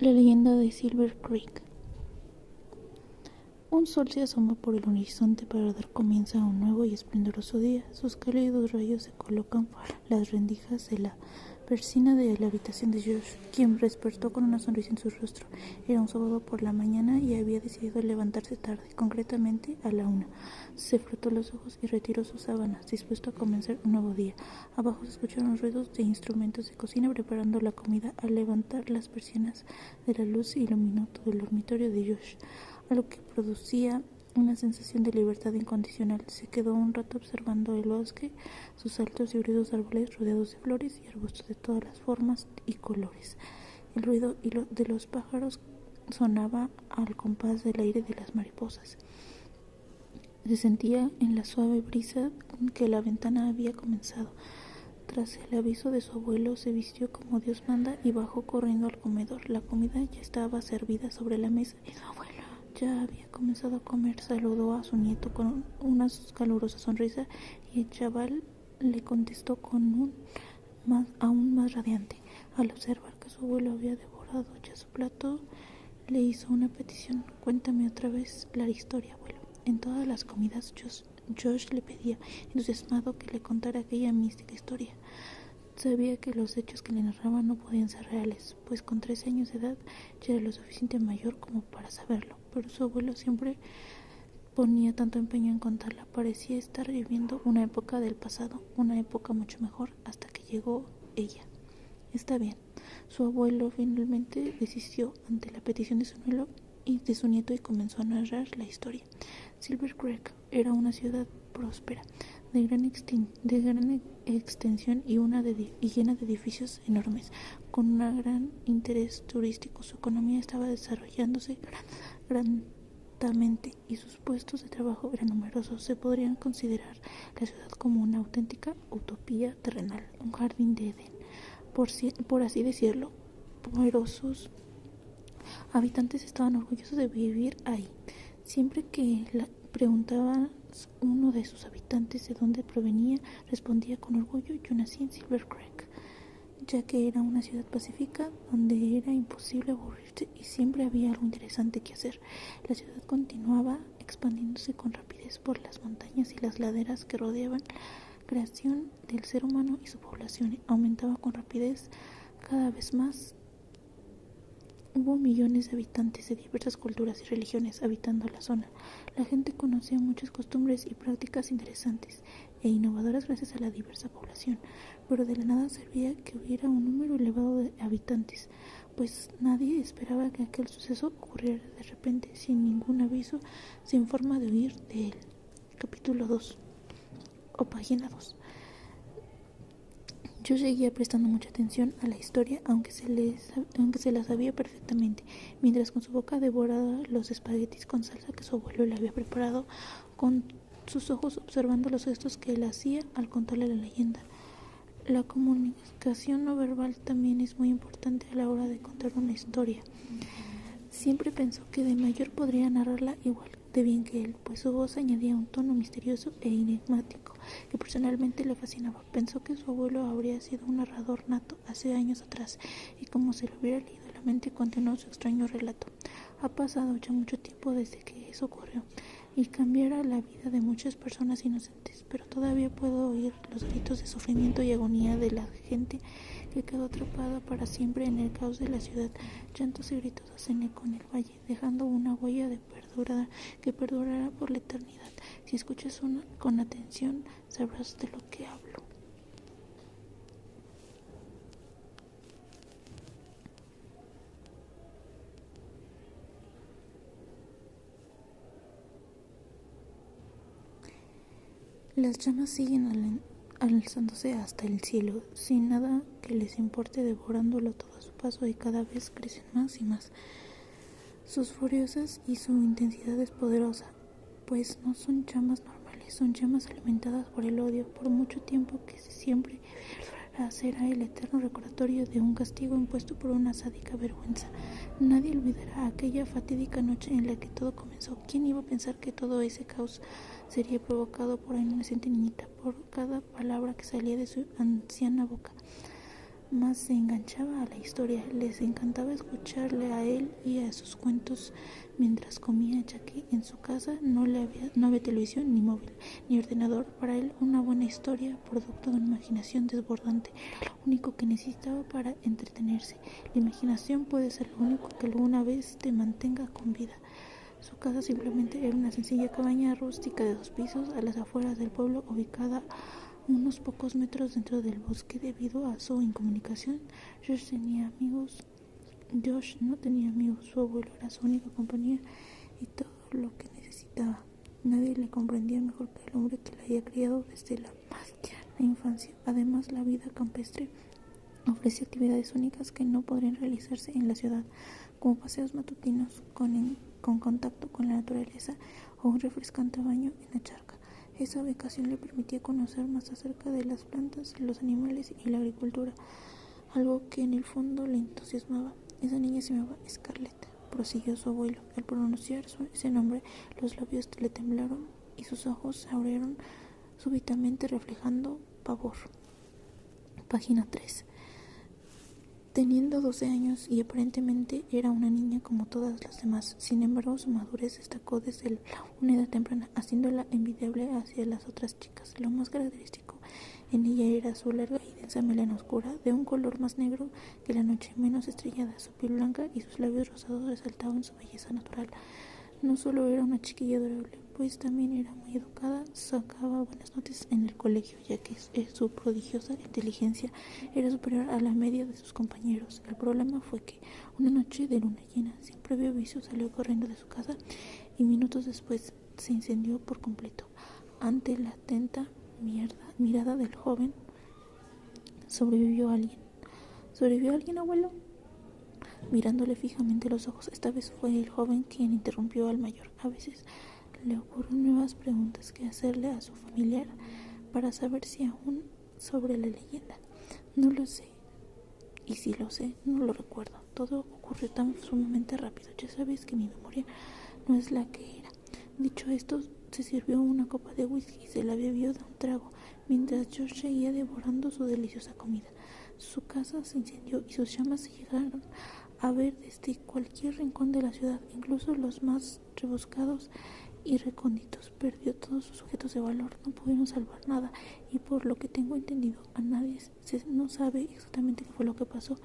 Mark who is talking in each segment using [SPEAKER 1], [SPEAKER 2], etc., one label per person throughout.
[SPEAKER 1] La leyenda de Silver Creek. Un sol se asoma por el horizonte para dar comienzo a un nuevo y esplendoroso día. Sus cálidos rayos se colocan las rendijas de la persiana de la habitación de Josh, quien despertó con una sonrisa en su rostro. Era un sábado por la mañana y había decidido levantarse tarde, concretamente a la 1. Se frotó los ojos y retiró sus sábanas, dispuesto a comenzar un nuevo día. Abajo se escucharon ruidos de instrumentos de cocina preparando la comida. Al levantar las persianas de la luz iluminó todo el dormitorio de Josh, algo que producía una sensación de libertad incondicional. Se quedó un rato observando el bosque, sus altos y ruidos árboles rodeados de flores y arbustos de todas las formas y colores. El ruido de los pájaros sonaba al compás del aire de las mariposas. Se sentía en la suave brisa que la ventana había comenzado. Tras el aviso de su abuelo, se vistió como Dios manda y bajó corriendo al comedor. La comida ya estaba servida sobre la mesa y su abuelo ya había comenzado a comer. Saludó a su nieto con una calurosa sonrisa y el chaval le contestó con aún más radiante. Al observar que su abuelo había devorado ya su plato, le hizo una petición. «Cuéntame otra vez la historia, abuelo». En todas las comidas, Josh le pedía, entusiasmado, que le contara aquella mística historia. Sabía que los hechos que le narraba no podían ser reales, pues con 13 años de edad ya era lo suficiente mayor como para saberlo, pero su abuelo siempre ponía tanto empeño en contarla. Parecía estar viviendo una época del pasado, una época mucho mejor, hasta que llegó ella. Está bien. Su abuelo finalmente desistió ante la petición de su nieto y comenzó a narrar la historia. Silver Creek era una ciudad próspera, de gran extensión y llena de edificios enormes, con un gran interés turístico. Su economía estaba desarrollándose grandemente y sus puestos de trabajo eran numerosos. Se podría considerar la ciudad como una auténtica utopía terrenal, un jardín de Edén, por así decirlo, pero sus habitantes estaban orgullosos de vivir ahí. Siempre que preguntaba uno de sus habitantes de dónde provenía, respondía con orgullo: «Yo nací en Silver Creek», ya que era una ciudad pacífica donde era imposible aburrirse y siempre había algo interesante que hacer. La ciudad continuaba expandiéndose con rapidez por las montañas y las laderas que rodeaban la creación del ser humano, y su población aumentaba con rapidez cada vez más. Hubo millones de habitantes de diversas culturas y religiones habitando la zona. La gente conocía muchas costumbres y prácticas interesantes e innovadoras gracias a la diversa población, pero de la nada servía que hubiera un número elevado de habitantes, pues nadie esperaba que aquel suceso ocurriera de repente, sin ningún aviso, sin forma de huir de él. Capítulo 2 o página 2. Yo seguía prestando mucha atención a la historia, aunque se la sabía perfectamente, mientras con su boca devoraba los espaguetis con salsa que su abuelo le había preparado, con sus ojos observando los gestos que él hacía al contarle la leyenda. La comunicación no verbal también es muy importante a la hora de contar una historia. Siempre pensó que de mayor podría narrarla igual de bien que él, pues su voz añadía un tono misterioso e enigmático que personalmente le fascinaba. Pensó que su abuelo habría sido un narrador nato hace años atrás, y como se lo hubiera leído la mente, continuó su extraño relato. Ha pasado ya mucho tiempo desde que eso ocurrió y cambiara la vida de muchas personas inocentes, pero todavía puedo oír los gritos de sufrimiento y agonía de la gente que quedó atrapada para siempre en el caos de la ciudad. Llantos y gritos hacen eco en el valle, dejando una huella que perdurará por la eternidad. Si escuchas con atención, sabrás de lo que hablo. Las llamas siguen alzándose hasta el cielo, sin nada que les importe, devorándolo todo a su paso, y cada vez crecen más y más. Sus furiosas y su intensidad es poderosa, pues no son llamas normales, son llamas alimentadas por el odio. Por mucho tiempo que siempre será el eterno recordatorio de un castigo impuesto por una sádica vergüenza. Nadie olvidará aquella fatídica noche en la que todo comenzó. ¿Quién iba a pensar que todo ese caos sería provocado por una inocente niñita, por cada palabra que salía de su anciana boca? más se enganchaba a la historia. Les encantaba escucharle a él y a sus cuentos mientras comía, ya que en su casa no había televisión ni móvil ni ordenador. Para él, una buena historia, producto de una imaginación desbordante, era lo único que necesitaba para entretenerse. La imaginación puede ser lo único que alguna vez te mantenga con vida. Su casa simplemente era una sencilla cabaña rústica de 2 pisos a las afueras del pueblo, ubicada unos pocos metros dentro del bosque. Debido a su incomunicación, Josh no tenía amigos. Su abuelo era su única compañía y todo lo que necesitaba. Nadie le comprendía mejor que el hombre que la había criado desde la más tierna infancia. Además, la vida campestre ofrece actividades únicas que no podrían realizarse en la ciudad, como paseos matutinos con contacto con la naturaleza o un refrescante baño en la charca. Esa ubicación le permitía conocer más acerca de las plantas, los animales y la agricultura, algo que en el fondo le entusiasmaba. Esa niña se llamaba Scarlett, prosiguió su abuelo. Al pronunciar ese nombre, los labios le temblaron y sus ojos se abrieron súbitamente, reflejando pavor. Página 3. Teniendo 12 años y aparentemente era una niña como todas las demás. Sin embargo, su madurez destacó desde una edad temprana, haciéndola envidiable hacia las otras chicas. Lo más característico en ella era su larga y densa melena oscura, de un color más negro que la noche, menos estrellada. Su piel blanca y sus labios rosados resaltaban su belleza natural. No solo era una chiquilla adorable, pues también era muy educada, sacaba buenas notas en el colegio, ya que su prodigiosa inteligencia era superior a la media de sus compañeros. El problema fue que una noche de luna llena, sin previo aviso, salió corriendo de su casa y minutos después se incendió por completo. Ante la atenta mirada del joven, ¿sobrevivió alguien? ¿Sobrevivió alguien, abuelo? Mirándole fijamente los ojos, esta vez fue el joven quien interrumpió al mayor. A veces le ocurren nuevas preguntas que hacerle a su familiar para saber si aún sobre la leyenda. No lo sé, y si lo sé, no lo recuerdo. Todo ocurrió tan sumamente rápido. Ya sabes que mi memoria no es la que era. Dicho esto, se sirvió una copa de whisky y se la bebió de un trago, mientras George seguía devorando su deliciosa comida. Su casa se incendió y sus llamas se llegaron a ver desde cualquier rincón de la ciudad, incluso los más rebuscados y recónditos. Perdió todos sus objetos de valor, no pudieron salvar nada, y por lo que tengo entendido, a nadie no sabe exactamente qué fue lo que pasó,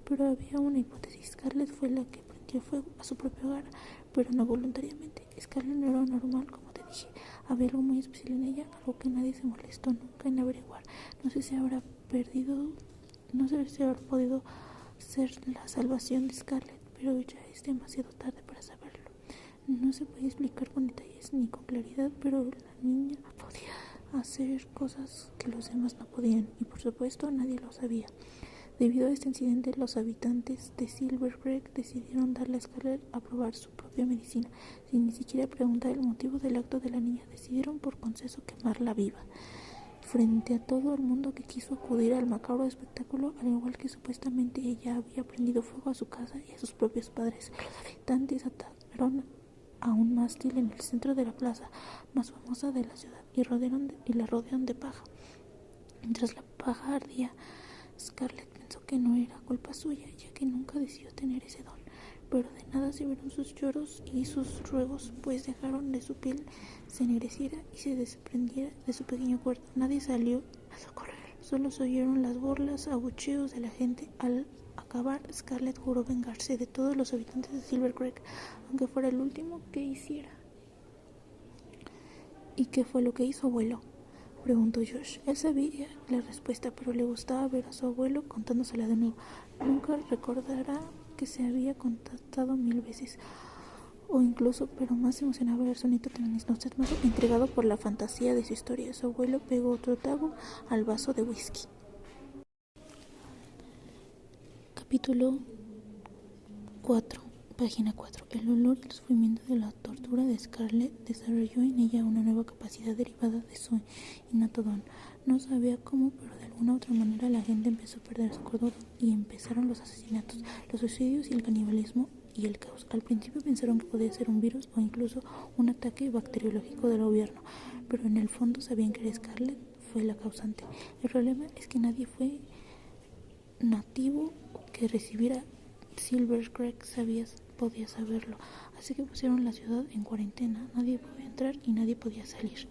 [SPEAKER 1] pero había una hipótesis. Scarlett fue la que prendió fuego a su propio hogar, pero no voluntariamente. Scarlett no era normal, como te dije. Había algo muy especial en ella, algo que nadie se molestó nunca en averiguar. No sé si habrá podido ser la salvación de Scarlett, pero ya es demasiado tarde para saberlo. No se puede explicar con detalles ni con claridad, pero la niña podía hacer cosas que los demás no podían, y por supuesto nadie lo sabía. Debido a este incidente, los habitantes de Silver Creek decidieron darle a Scarlett a probar su propia medicina, sin ni siquiera preguntar el motivo del acto de la niña. Decidieron por consenso quemarla viva. Frente a todo el mundo que quiso acudir al macabro espectáculo, al igual que supuestamente ella había prendido fuego a su casa y a sus propios padres, los habitantes atacaron a un mástil en el centro de la plaza más famosa de la ciudad y la rodearon de paja. Mientras la paja ardía, Scarlett pensó que no era culpa suya, ya que nunca decidió tener ese don. Pero de nada sirvieron sus lloros y sus ruegos, pues dejaron de su piel se ennegreciera y se desprendiera de su pequeño cuerpo. Nadie salió a socorrer. Solo se oyeron las burlas, abucheos de la gente. Al acabar, Scarlett juró vengarse de todos los habitantes de Silver Creek, aunque fuera el último que hiciera. ¿Y qué fue lo que hizo, abuelo?, preguntó Josh. Él sabía la respuesta, pero le gustaba ver a su abuelo contándosela de nuevo. Nunca recordará que se había contado 1000 veces, o incluso, pero más emocionaba ver su nieto tan entusiasmado, entregado por la fantasía de su historia. Su abuelo pegó otro trago al vaso de whisky. Capítulo 4. Página 4. El dolor y el sufrimiento de la tortura de Scarlett desarrolló en ella una nueva capacidad derivada de su innato don. No sabía cómo, pero de alguna u otra manera la gente empezó a perder su cordura y empezaron los asesinatos, los suicidios y el canibalismo y el caos. Al principio pensaron que podía ser un virus o incluso un ataque bacteriológico del gobierno, pero en el fondo sabían que Scarlett fue la causante. El problema es que nadie fue nativo que recibiera Silver Creek podía saberlo, así que pusieron la ciudad en cuarentena. Nadie podía entrar y nadie podía salir.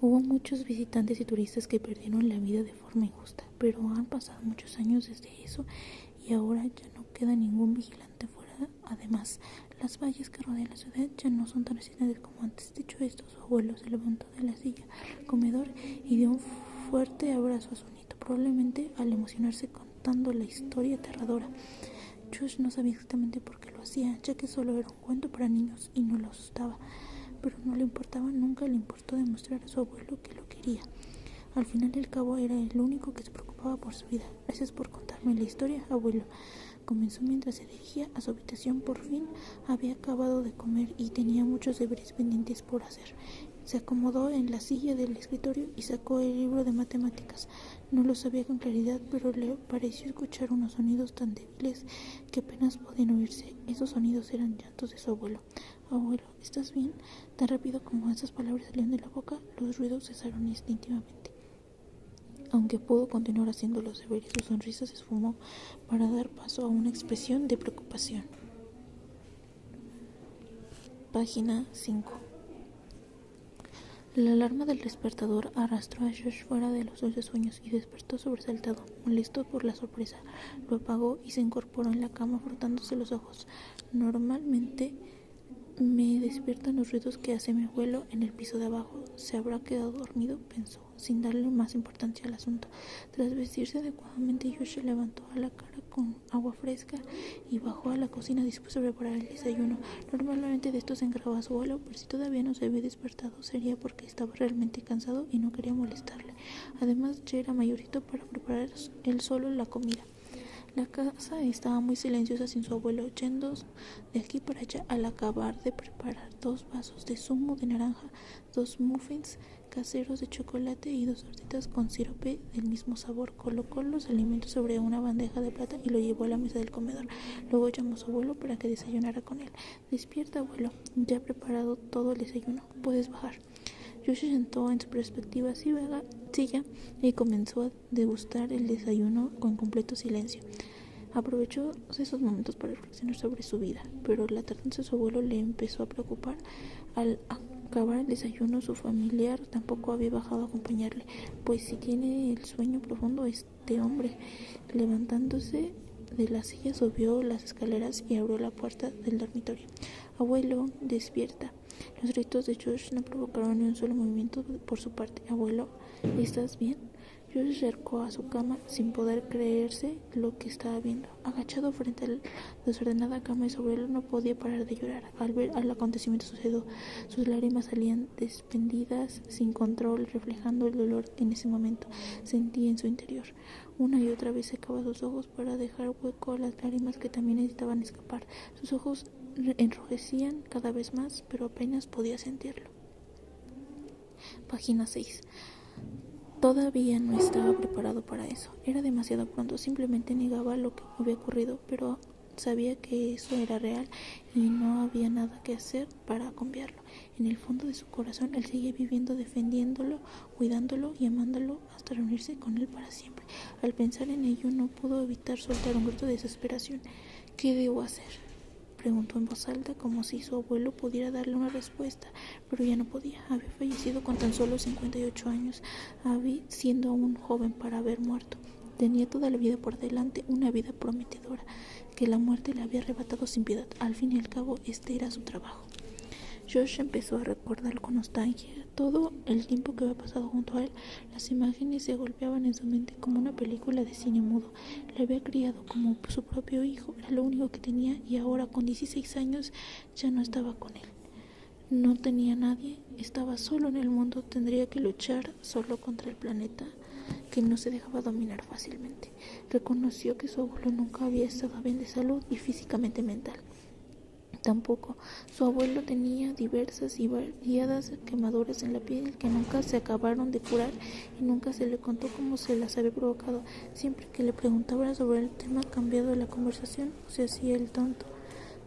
[SPEAKER 1] Hubo muchos visitantes y turistas que perdieron la vida de forma injusta, pero han pasado muchos años desde eso y ahora ya no queda ningún vigilante fuera. Además, las vallas que rodean la ciudad ya no son tan resistentes como antes. Dicho esto, su abuelo se levantó de la silla al comedor y dio un fuerte abrazo a su nieto, probablemente al emocionarse contando la historia aterradora. Josh no sabía exactamente por qué lo hacía, ya que solo era un cuento para niños y no lo asustaba, pero no le importaba, nunca le importó demostrar a su abuelo que lo quería. Al final del cabo era el único que se preocupaba por su vida. Gracias por contarme la historia, abuelo. Comenzó mientras se dirigía a su habitación. Por fin había acabado de comer y tenía muchos deberes pendientes por hacer. Se acomodó en la silla del escritorio y sacó el libro de matemáticas. No lo sabía con claridad, pero le pareció escuchar unos sonidos tan débiles que apenas podían oírse. Esos sonidos eran llantos de su abuelo. Abuelo, ¿estás bien? Tan rápido como esas palabras salían de la boca, los ruidos cesaron instintivamente. Aunque pudo continuar haciendo los deberes, su sonrisa se esfumó para dar paso a una expresión de preocupación. Página 5. La alarma del despertador arrastró a Josh fuera de los dulces sueños y despertó sobresaltado, molesto por la sorpresa. Lo apagó y se incorporó en la cama frotándose los ojos. Normalmente me despiertan los ruidos que hace mi abuelo en el piso de abajo. Se habrá quedado dormido, pensó, sin darle más importancia al asunto. Tras vestirse adecuadamente, Josh se levantó a la cara con agua fresca y bajó a la cocina dispuesto a preparar el desayuno. Normalmente de esto se encargaba su abuelo, pero si todavía no se había despertado sería porque estaba realmente cansado y no quería molestarle. Además, ya era mayorcito para preparar él solo la comida. La casa estaba muy silenciosa sin su abuelo, yendo de aquí para allá al acabar de preparar 2 vasos de zumo de naranja, 2 muffins caseros de chocolate y 2 tortitas con sirope del mismo sabor. Colocó los alimentos sobre una bandeja de plata y lo llevó a la mesa del comedor. Luego llamó a su abuelo para que desayunara con él. «Despierta, abuelo, ya he preparado todo el desayuno, puedes bajar». Josh se sentó en su perspectiva silla y comenzó a degustar el desayuno con completo silencio. Aprovechó esos momentos para reflexionar sobre su vida, pero la tardanza de su abuelo le empezó a preocupar. Al acabar el desayuno, su familiar tampoco había bajado a acompañarle. Pues si tiene el sueño profundo este hombre. Levantándose de la silla, subió las escaleras y abrió la puerta del dormitorio. «Abuelo, despierta». Los gritos de Josh no provocaron ni un solo movimiento por su parte. «Abuelo, ¿estás bien?» Josh se acercó a su cama sin poder creerse lo que estaba viendo. Agachado frente a la desordenada cama de su abuelo, no podía parar de llorar. Al ver el acontecimiento sucedido, sus lágrimas salían desprendidas sin control, reflejando el dolor en ese momento. Sentía en su interior. Una y otra vez secaba sus ojos para dejar hueco a las lágrimas que también necesitaban escapar. Sus ojos enrojecían cada vez más, pero apenas podía sentirlo. Página 6. Todavía no estaba preparado para eso. Era demasiado pronto. Simplemente negaba lo que había ocurrido, pero sabía que eso era real y no había nada que hacer para cambiarlo. En el fondo de su corazón, él seguía viviendo, defendiéndolo, cuidándolo y amándolo hasta reunirse con él para siempre. Al pensar en ello, no pudo evitar soltar un grito de desesperación. «¿Qué debo hacer?», preguntó en voz alta, como si su abuelo pudiera darle una respuesta, pero ya no podía. Había fallecido con tan solo 58 años, siendo aún joven para haber muerto. Tenía toda la vida por delante, una vida prometedora, que la muerte le había arrebatado sin piedad. Al fin y al cabo, este era su trabajo. Josh empezó a recordar con nostalgia todo el tiempo que había pasado junto a él. Las imágenes se golpeaban en su mente como una película de cine mudo. Le había criado como su propio hijo, era lo único que tenía, y ahora con 16 años ya no estaba con él. No tenía nadie, estaba solo en el mundo, tendría que luchar solo contra el planeta que no se dejaba dominar fácilmente. Reconoció que su abuelo nunca había estado bien de salud y físicamente mental. Tampoco. Su abuelo tenía diversas y variadas quemaduras en la piel que nunca se acabaron de curar y nunca se le contó cómo se las había provocado. Siempre que le preguntaba sobre el tema cambiado la conversación, se hacía el tonto,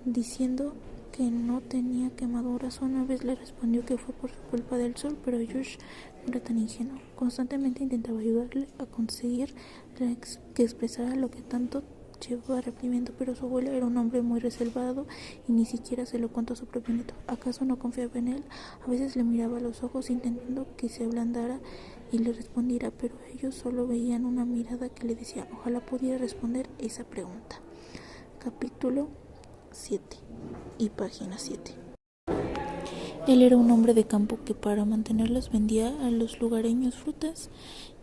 [SPEAKER 1] diciendo que no tenía quemaduras. Una vez le respondió que fue por su culpa del sol, pero Josh era tan ingenuo. Constantemente intentaba ayudarle a conseguir que expresara lo que tanto llevaba reprimiendo, pero su abuelo era un hombre muy reservado y ni siquiera se lo contó a su propio nieto. ¿Acaso no confiaba en él? A veces le miraba a los ojos intentando que se ablandara y le respondiera, pero ellos solo veían una mirada que le decía, ojalá pudiera responder esa pregunta. Capítulo 7 y página 7. Él era un hombre de campo que para mantenerlas vendía a los lugareños frutas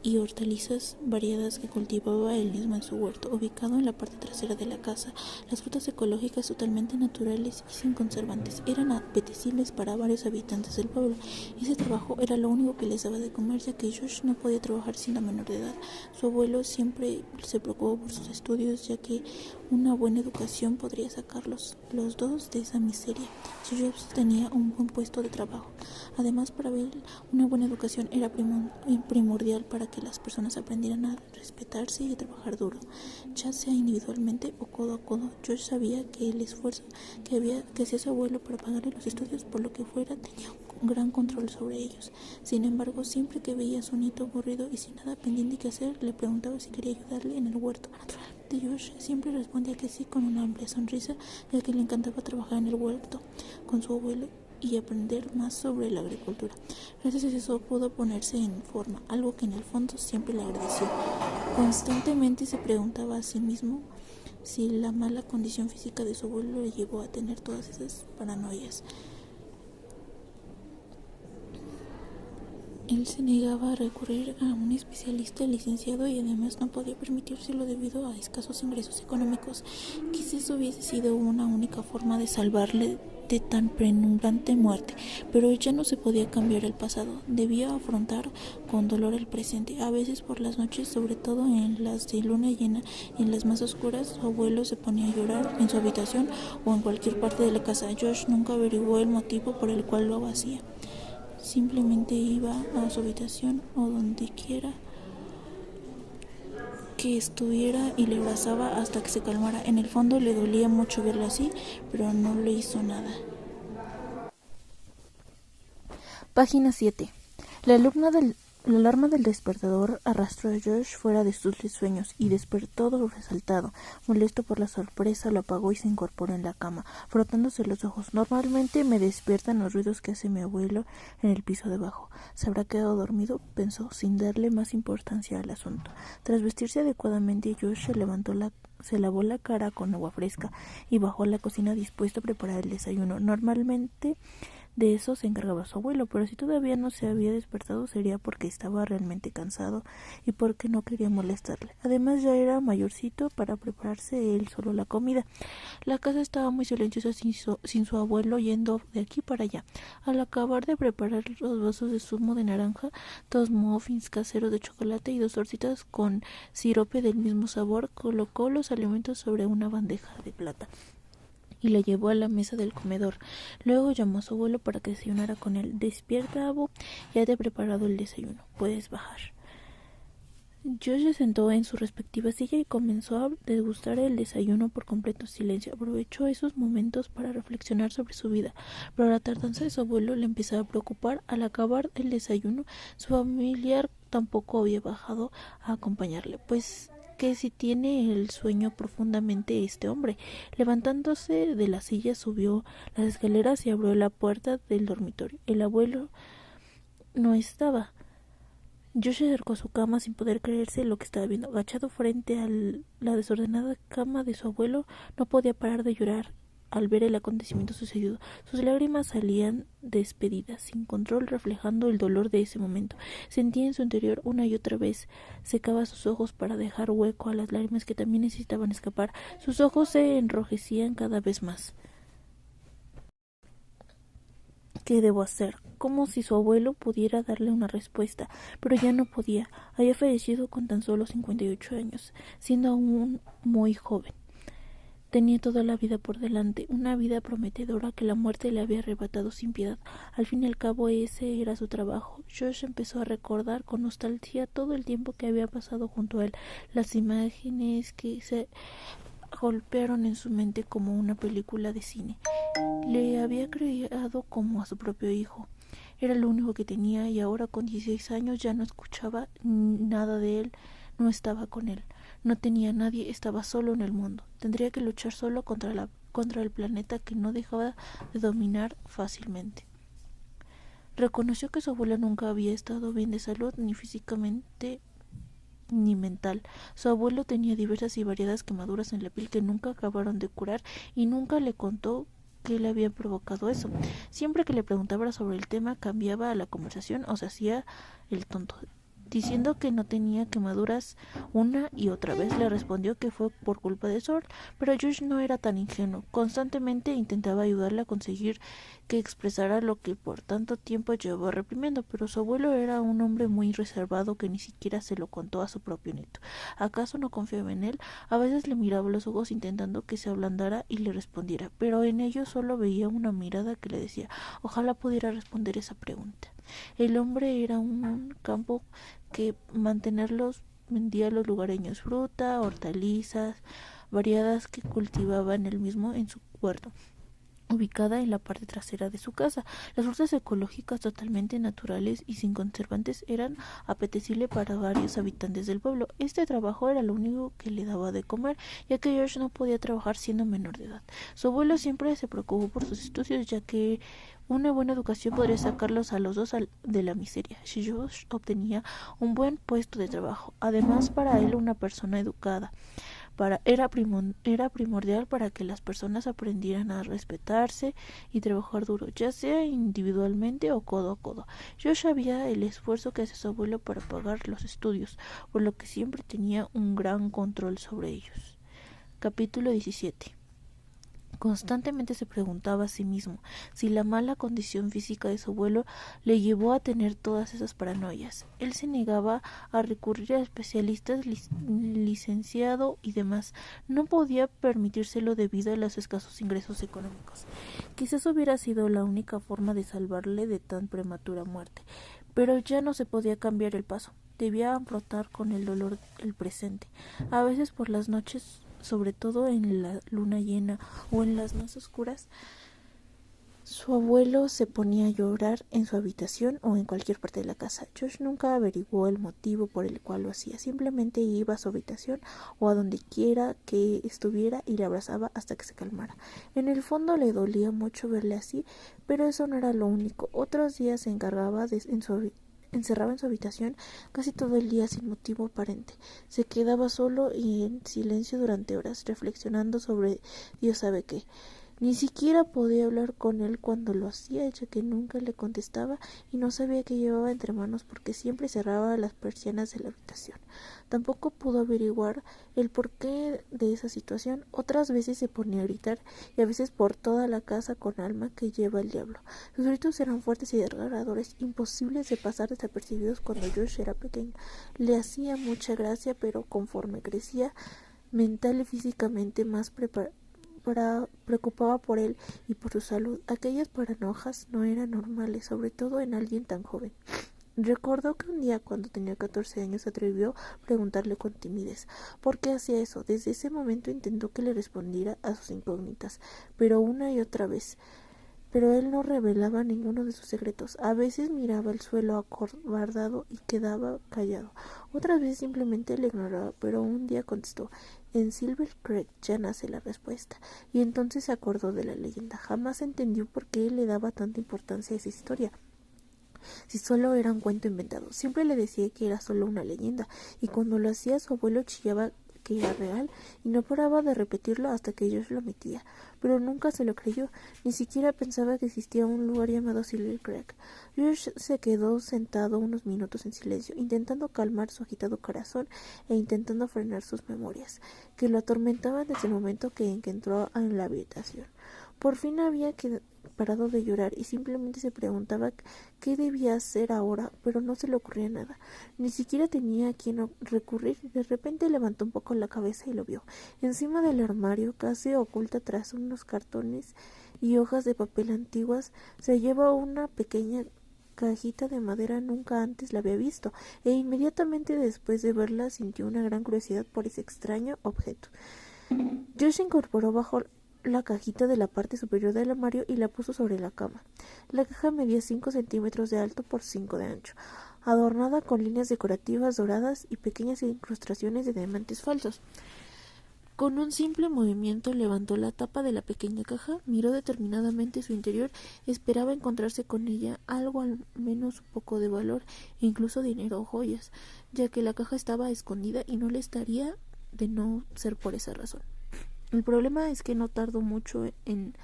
[SPEAKER 1] y hortalizas variadas que cultivaba él mismo en su huerto, ubicado en la parte trasera de la casa. Las frutas ecológicas totalmente naturales y sin conservantes eran apetecibles para varios habitantes del pueblo. Ese trabajo era lo único que les daba de comer, ya que Josh no podía trabajar siendo menor de edad. Su abuelo siempre se preocupó por sus estudios, ya que una buena educación podría sacarlos los dos de esa miseria. Si Josh tenía un buen puesto de trabajo. Además, para él, una buena educación era primordial para que las personas aprendieran a respetarse y a trabajar duro, ya sea individualmente o codo a codo. Josh sabía que el esfuerzo que hacía su abuelo para pagarle los estudios, por lo que fuera, tenía un gran control sobre ellos. Sin embargo, siempre que veía a su nieto aburrido y sin nada pendiente que hacer, le preguntaba si quería ayudarle en el huerto. Naturalmente, Josh siempre respondía que sí con una amplia sonrisa, ya que le encantaba trabajar en el huerto con su abuelo y aprender más sobre la agricultura. Gracias a eso pudo ponerse en forma, algo que en el fondo siempre le agradeció. Constantemente se preguntaba a sí mismo si la mala condición física de su abuelo le llevó a tener todas esas paranoias. Él se negaba a recurrir a un especialista licenciado y además no podía permitírselo debido a escasos ingresos económicos. Quizás hubiese sido una única forma de salvarle de tan penumbrante muerte, pero ya no se podía cambiar el pasado. Debía afrontar con dolor el presente. A veces por las noches, sobre todo en las de luna llena, en las más oscuras, su abuelo se ponía a llorar en su habitación o en cualquier parte de la casa. Josh nunca averiguó el motivo por el cual lo hacía. Simplemente iba a su habitación o donde quiera que estuviera y le abrazaba hasta que se calmara. En el fondo le dolía mucho verlo así, pero no le hizo nada. Página 7. La alarma del despertador arrastró a Josh fuera de sus sueños y despertó sobresaltado. Molesto por la sorpresa, lo apagó y se incorporó en la cama, frotándose los ojos. Normalmente me despiertan los ruidos que hace mi abuelo en el piso de abajo. ¿Se habrá quedado dormido?, pensó, sin darle más importancia al asunto. Tras vestirse adecuadamente, Josh se lavó la cara con agua fresca y bajó a la cocina dispuesto a preparar el desayuno. Normalmente de eso se encargaba su abuelo, pero si todavía no se había despertado sería porque estaba realmente cansado y porque no quería molestarle. Además ya era mayorcito para prepararse él solo la comida. La casa estaba muy silenciosa sin su abuelo yendo de aquí para allá. Al acabar de preparar los vasos de zumo de naranja, 2 muffins caseros de chocolate y 2 tortitas con sirope del mismo sabor, colocó los alimentos sobre una bandeja de plata y la llevó a la mesa del comedor. Luego llamó a su abuelo para que desayunara con él. «Despierta, Abu, ya te he preparado el desayuno. Puedes bajar». Josh se sentó en su respectiva silla y comenzó a degustar el desayuno por completo silencio. Aprovechó esos momentos para reflexionar sobre su vida, pero la tardanza de su abuelo le empezaba a preocupar. Al acabar el desayuno, su familiar tampoco había bajado a acompañarle, pues que si tiene el sueño profundamente este hombre. Levantándose de la silla, subió las escaleras y abrió la puerta del dormitorio. El abuelo no estaba. Josh se acercó a su cama sin poder creerse lo que estaba viendo. Agachado frente a la desordenada cama de su abuelo, no podía parar de llorar al ver el acontecimiento sucedido. Sus lágrimas salían despedidas, sin control, reflejando el dolor de ese momento. Sentía en su interior una y otra vez. Secaba sus ojos para dejar hueco a las lágrimas que también necesitaban escapar. Sus ojos se enrojecían cada vez más. ¿Qué debo hacer? Como si su abuelo pudiera darle una respuesta, pero ya no podía. Había fallecido con tan solo 58 años, siendo aún muy joven. Tenía toda la vida por delante, una vida prometedora que la muerte le había arrebatado sin piedad. Al fin y al cabo ese era su trabajo. Josh empezó a recordar con nostalgia todo el tiempo que había pasado junto a él, las imágenes que se golpearon en su mente como una película de cine. Le había criado como a su propio hijo. Era lo único que tenía y ahora con 16 años ya no escuchaba nada de él, no estaba con él. No tenía a nadie, estaba solo en el mundo. Tendría que luchar solo contra el planeta que no dejaba de dominar fácilmente. Reconoció que su abuela nunca había estado bien de salud, ni físicamente ni mental. Su abuelo tenía diversas y variadas quemaduras en la piel que nunca acabaron de curar y nunca le contó qué le había provocado eso. Siempre que le preguntaba sobre el tema cambiaba la conversación o se hacía el tonto, diciendo que no tenía quemaduras. Una y otra vez le respondió que fue por culpa de Sol, pero Josh no era tan ingenuo. Constantemente intentaba ayudarle a conseguir que expresara lo que por tanto tiempo llevaba reprimiendo, pero su abuelo era un hombre muy reservado que ni siquiera se lo contó a su propio nieto. ¿Acaso no confiaba en él? A veces le miraba a los ojos intentando que se ablandara y le respondiera, pero en ellos solo veía una mirada que le decía, ojalá pudiera responder esa pregunta. El hombre era un campo que mantenerlos vendía a los lugareños fruta, hortalizas variadas que cultivaban él mismo en su huerto, ubicada en la parte trasera de su casa. Las frutas ecológicas totalmente naturales y sin conservantes eran apetecibles para varios habitantes del pueblo. Este trabajo era lo único que le daba de comer, ya que George no podía trabajar siendo menor de edad. Su abuelo siempre se preocupó por sus estudios, ya que una buena educación podría sacarlos a los dos de la miseria. Si George obtenía un buen puesto de trabajo, además para él una persona educada, era primordial para que las personas aprendieran a respetarse y trabajar duro, ya sea individualmente o codo a codo. Yo sabía el esfuerzo que hace su abuelo para pagar los estudios, por lo que siempre tenía un gran control sobre ellos. Capítulo 17. Constantemente se preguntaba a sí mismo si la mala condición física de su abuelo le llevó a tener todas esas paranoias. Él se negaba a recurrir a especialistas, licenciado y demás. No podía permitírselo debido a los escasos ingresos económicos. Quizás hubiera sido la única forma de salvarle de tan prematura muerte, pero ya no se podía cambiar el paso. Debía afrontar con el dolor el presente. A veces por las noches, sobre todo en la luna llena o en las más oscuras, su abuelo se ponía a llorar en su habitación o en cualquier parte de la casa. Josh nunca averiguó el motivo por el cual lo hacía. Simplemente iba a su habitación o a donde quiera que estuviera y le abrazaba hasta que se calmara. En el fondo le dolía mucho verle así, pero eso no era lo único. Otros días se encerraba en su habitación casi todo el día sin motivo aparente. Se quedaba solo y en silencio durante horas, reflexionando sobre Dios sabe qué. Ni siquiera podía hablar con él cuando lo hacía, ya que nunca le contestaba y no sabía qué llevaba entre manos porque siempre cerraba las persianas de la habitación. Tampoco pudo averiguar el porqué de esa situación. Otras veces se ponía a gritar y a veces por toda la casa con alma que lleva el diablo. Sus gritos eran fuertes y desgarradores, imposibles de pasar desapercibidos cuando Josh era pequeño. Le hacía mucha gracia, pero conforme crecía mental y físicamente más preocupaba por él y por su salud. Aquellas paranojas no eran normales, sobre todo en alguien tan joven. Recordó que un día cuando tenía 14 años se atrevió a preguntarle con timidez por qué hacía eso. Desde ese momento intentó que le respondiera a sus incógnitas, pero una y otra vez. Pero él no revelaba ninguno de sus secretos. A veces miraba el suelo acobardado y quedaba callado. Otras veces simplemente le ignoraba, pero un día contestó: en Silver Creek ya nace la respuesta. Y entonces se acordó de la leyenda. Jamás entendió por qué él le daba tanta importancia a esa historia, si solo era un cuento inventado. Siempre le decía que era solo una leyenda, y cuando lo hacía su abuelo chillaba que era real, y no paraba de repetirlo hasta que Josh lo admitía, pero nunca se lo creyó, ni siquiera pensaba que existía un lugar llamado Silver Creek. Josh se quedó sentado unos minutos en silencio, intentando calmar su agitado corazón e intentando frenar sus memorias, que lo atormentaban desde el momento en que entró en la habitación. Por fin había parado de llorar y simplemente se preguntaba qué debía hacer ahora, pero no se le ocurría nada. Ni siquiera tenía a quién recurrir. De repente levantó un poco la cabeza y lo vio. Encima del armario, casi oculta tras unos cartones y hojas de papel antiguas, se hallaba una pequeña cajita de madera. Nunca antes la había visto, e inmediatamente después de verla sintió una gran curiosidad por ese extraño objeto. Josh se incorporó bajo la cajita de la parte superior del armario y la puso sobre la cama. La caja medía 5 centímetros de alto por 5 de ancho, adornada con líneas decorativas doradas y pequeñas incrustaciones de diamantes falsos. Con un simple movimiento levantó la tapa de la pequeña caja, miró determinadamente su interior, esperaba encontrarse con ella algo al menos un poco de valor, incluso dinero o joyas, ya que la caja estaba escondida y no le estaría de no ser por esa razón. El problema es que no tardó mucho en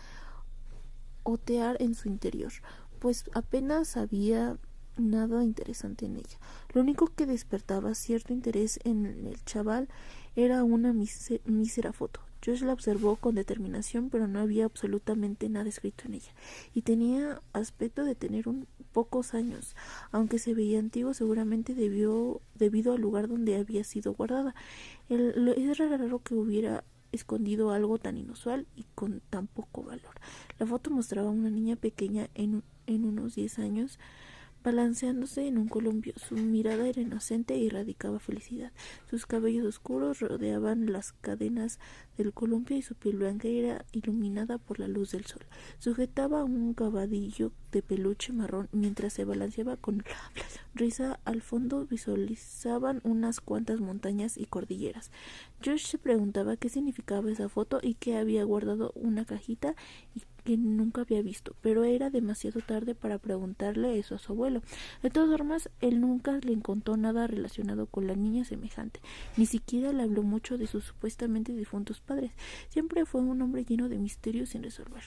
[SPEAKER 1] otear en su interior, pues apenas había nada interesante en ella. Lo único que despertaba cierto interés en el chaval era una mísera foto. Josh la observó con determinación, pero no había absolutamente nada escrito en ella, y tenía aspecto de tener pocos años, aunque se veía antiguo, seguramente debido al lugar donde había sido guardada. Es raro que hubiera escondido algo tan inusual y con tan poco valor. La foto mostraba a una niña pequeña en unos 10 años, balanceándose en un columpio. Su mirada era inocente e irradiaba felicidad. Sus cabellos oscuros rodeaban las cadenas del columpio y su piel blanca era iluminada por la luz del sol. Sujetaba un caballo de peluche marrón mientras se balanceaba con risa. Al fondo visualizaban unas cuantas montañas y cordilleras. Josh se preguntaba qué significaba esa foto y que había guardado una cajita y que nunca había visto, pero era demasiado tarde para preguntarle eso a su abuelo. De todas formas, él nunca le contó nada relacionado con la niña semejante, ni siquiera le habló mucho de sus supuestamente difuntos padres. Siempre fue un hombre lleno de misterios sin resolver.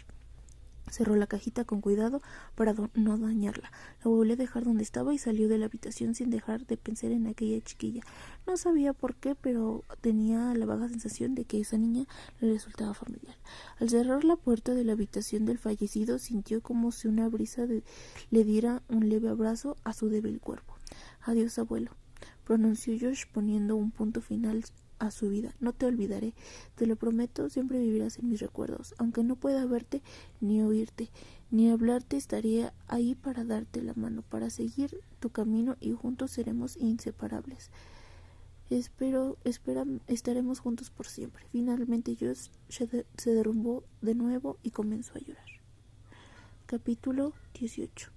[SPEAKER 1] Cerró la cajita con cuidado para no dañarla. La volvió a dejar donde estaba y salió de la habitación sin dejar de pensar en aquella chiquilla. No sabía por qué, pero tenía la vaga sensación de que esa niña le resultaba familiar. Al cerrar la puerta de la habitación del fallecido, sintió como si una brisa le diera un leve abrazo a su débil cuerpo. «Adiós, abuelo», pronunció Josh, poniendo un punto final a su vida. «No te olvidaré, te lo prometo, siempre vivirás en mis recuerdos. Aunque no pueda verte, ni oírte, ni hablarte, estaré ahí para darte la mano, para seguir tu camino y juntos seremos inseparables. Estaremos juntos por siempre». Finalmente Josh se derrumbó de nuevo y comenzó a llorar. Capítulo 18.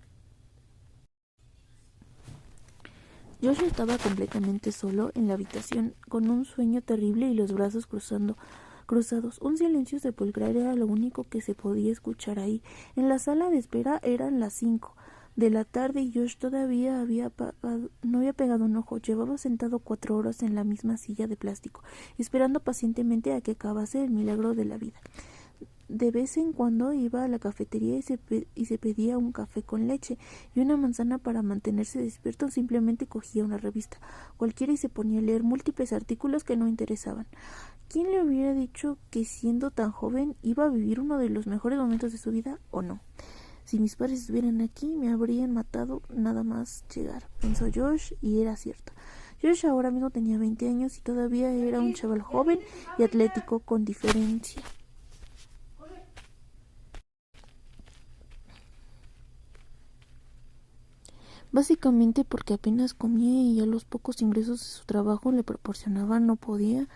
[SPEAKER 1] Josh estaba completamente solo en la habitación, con un sueño terrible y los brazos cruzados. Un silencio sepulcral era lo único que se podía escuchar ahí. En la sala de espera eran las 5 de la tarde y Josh todavía no había pegado un ojo. Llevaba sentado 4 horas en la misma silla de plástico, esperando pacientemente a que acabase el milagro de la vida. De vez en cuando iba a la cafetería y se pedía un café con leche y una manzana para mantenerse despierto. Simplemente cogía una revista cualquiera y se ponía a leer múltiples artículos que no interesaban. ¿Quién le hubiera dicho que siendo tan joven iba a vivir uno de los mejores momentos de su vida o no? Si mis padres estuvieran aquí, me habrían matado nada más llegar, pensó Josh, y era cierto. Josh ahora mismo tenía 20 años y todavía era un chaval joven y atlético con diferencia. Básicamente porque apenas comía y a los pocos ingresos de su trabajo le proporcionaban no podía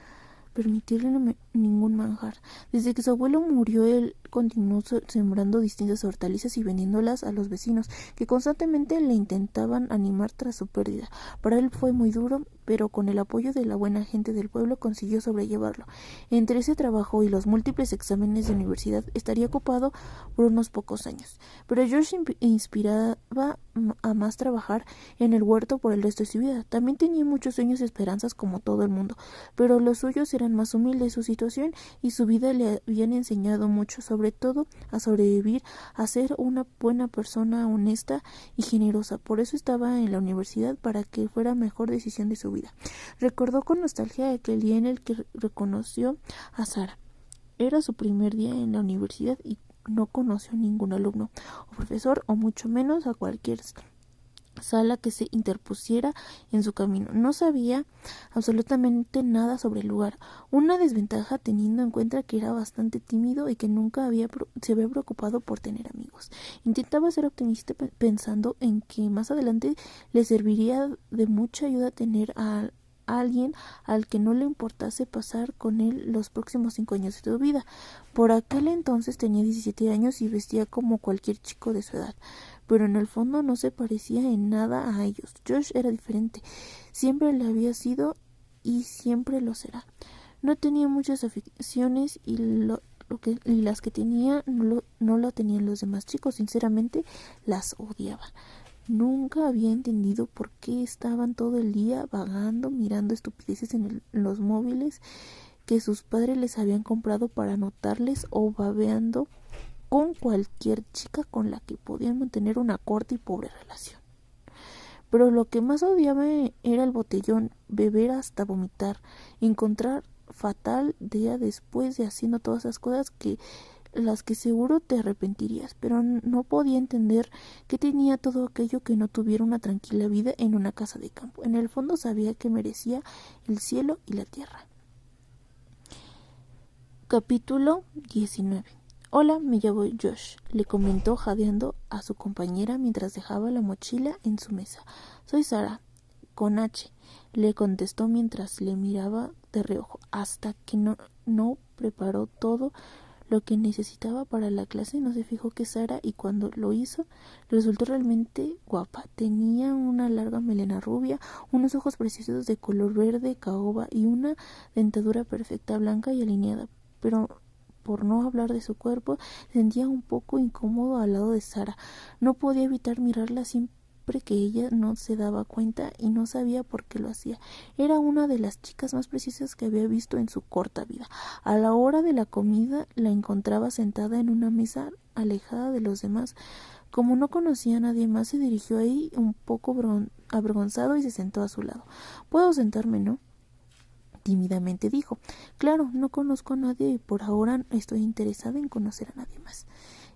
[SPEAKER 1] permitirle ningún manjar. Desde que su abuelo murió, él continuó sembrando distintas hortalizas y vendiéndolas a los vecinos, que constantemente le intentaban animar tras su pérdida. Para él fue muy duro, pero con el apoyo de la buena gente del pueblo consiguió sobrellevarlo. Entre ese trabajo y los múltiples exámenes de universidad estaría ocupado por unos pocos años, pero George inspiraba a más trabajar en el huerto por el resto de su vida. También tenía muchos sueños y esperanzas como todo el mundo, pero los suyos eran más humildes. Su situación y su vida le habían enseñado mucho, sobre todo a sobrevivir, a ser una buena persona, honesta y generosa. Por eso estaba en la universidad, para que fuera mejor decisión de su vida. Recordó con nostalgia aquel día en el que reconoció a Sara. Era su primer día en la universidad y no conoció a ningún alumno o profesor, o mucho menos a cualquier sala que se interpusiera en su camino. No sabía absolutamente nada sobre el lugar, una desventaja teniendo en cuenta que era bastante tímido y que nunca se había preocupado por tener amigos. Intentaba ser optimista, pensando en que más adelante le serviría de mucha ayuda tener a alguien al que no le importase pasar con él los próximos 5 años de su vida. Por aquel entonces tenía 17 años y vestía como cualquier chico de su edad, pero en el fondo no se parecía en nada a ellos. Josh era diferente, siempre lo había sido y siempre lo será. No tenía muchas aficiones y las que tenía no lo tenían los demás chicos. Sinceramente, las odiaba. Nunca había entendido por qué estaban todo el día vagando, mirando estupideces en los móviles que sus padres les habían comprado para anotarles o babeando con cualquier chica con la que podían mantener una corta y pobre relación. Pero lo que más odiaba era el botellón, beber hasta vomitar, encontrar fatal día después de haciendo todas esas cosas las que seguro te arrepentirías, pero no podía entender que tenía todo aquello que no tuviera una tranquila vida en una casa de campo. En el fondo sabía que merecía el cielo y la tierra. Capítulo 19. Hola, me llamo Josh, le comentó jadeando a su compañera mientras dejaba la mochila en su mesa. Soy Sara, con H, le contestó mientras le miraba de reojo, hasta que no preparó todo lo que necesitaba para la clase. No se fijó que Sara, y cuando lo hizo, resultó realmente guapa. Tenía una larga melena rubia, unos ojos preciosos de color verde caoba y una dentadura perfecta, blanca y alineada, pero por no hablar de su cuerpo, se sentía un poco incómodo al lado de Sara. No podía evitar mirarla siempre que ella no se daba cuenta y no sabía por qué lo hacía. Era una de las chicas más preciosas que había visto en su corta vida. A la hora de la comida la encontraba sentada en una mesa alejada de los demás. Como no conocía a nadie más, se dirigió ahí un poco avergonzado y se sentó a su lado. ¿Puedo sentarme, no?, tímidamente dijo. Claro, no conozco a nadie y por ahora estoy interesada en conocer a nadie más.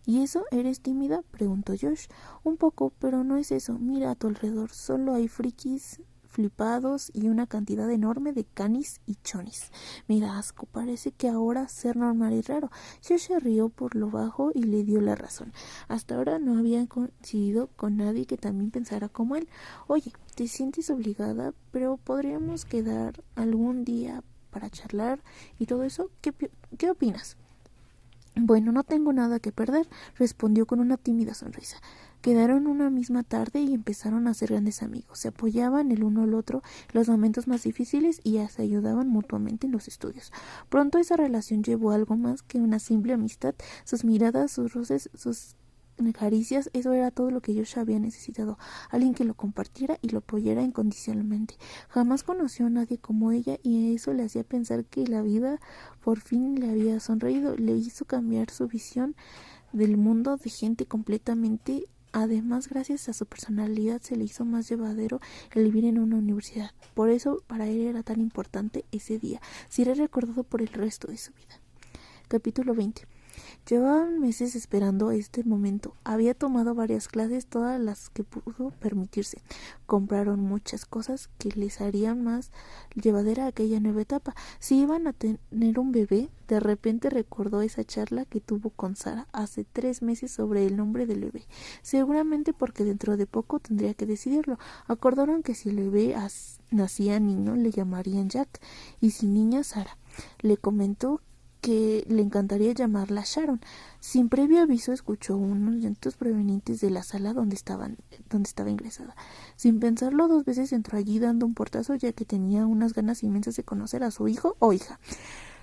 [SPEAKER 1] ¿Y eso? ¿Eres tímida?, preguntó Josh. Un poco, pero no es eso. Mira a tu alrededor. Solo hay frikis flipados y una cantidad enorme de canis y chonis. Me da asco. Parece que ahora ser normal es raro. Josh se rió por lo bajo y le dio la razón. Hasta ahora no había coincidido con nadie que también pensara como él. Oye, te sientes obligada, pero podríamos quedar algún día para charlar y todo eso. ¿Qué opinas? Bueno, no tengo nada que perder, respondió con una tímida sonrisa. Quedaron una misma tarde y empezaron a ser grandes amigos. Se apoyaban el uno al otro en los momentos más difíciles y se ayudaban mutuamente en los estudios. Pronto esa relación llevó a algo más que una simple amistad. Sus miradas, sus roces, sus caricias, eso era todo lo que Josh había necesitado. Alguien que lo compartiera y lo apoyara incondicionalmente. Jamás conoció a nadie como ella y eso le hacía pensar que la vida por fin le había sonreído. Le hizo cambiar su visión del mundo de gente completamente. Además, gracias a su personalidad se le hizo más llevadero el vivir en una universidad. Por eso para él era tan importante ese día. Será recordado por el resto de su vida. Capítulo 20. Llevaban meses esperando este momento. Había tomado varias clases, todas las que pudo permitirse. Compraron muchas cosas que les harían más llevadera aquella nueva etapa. Si iban a tener un bebé, de repente recordó esa charla que tuvo con Sara hace 3 meses sobre el nombre del bebé. Seguramente porque dentro de poco tendría que decidirlo. Acordaron que si el bebé nacía niño, le llamarían Jack, y si niña, Sara. Le comentó que le encantaría llamarla Sharon. Sin previo aviso escuchó unos llantos provenientes de la sala donde estaba ingresada. Sin pensarlo 2 veces entró allí dando un portazo, ya que tenía unas ganas inmensas de conocer a su hijo o hija.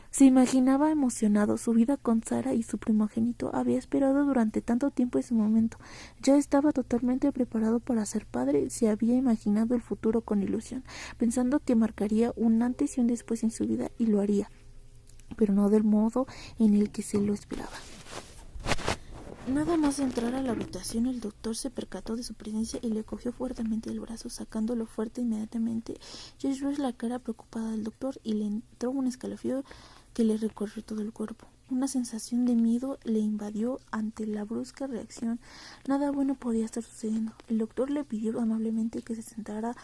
[SPEAKER 1] Se imaginaba emocionado. Su vida con Sara y su primogénito había esperado durante tanto tiempo ese momento. Ya estaba totalmente preparado para ser padre. Se había imaginado el futuro con ilusión, pensando que marcaría un antes y un después en su vida, y lo haría, pero no del modo en el que se lo esperaba. Nada más entrar a la habitación, el doctor se percató de su presencia y le cogió fuertemente el brazo, sacándolo fuerte inmediatamente. Josh vio la cara preocupada del doctor y le entró un escalofrío que le recorrió todo el cuerpo. Una sensación de miedo le invadió ante la brusca reacción. Nada bueno podía estar sucediendo. El doctor le pidió amablemente que se sentara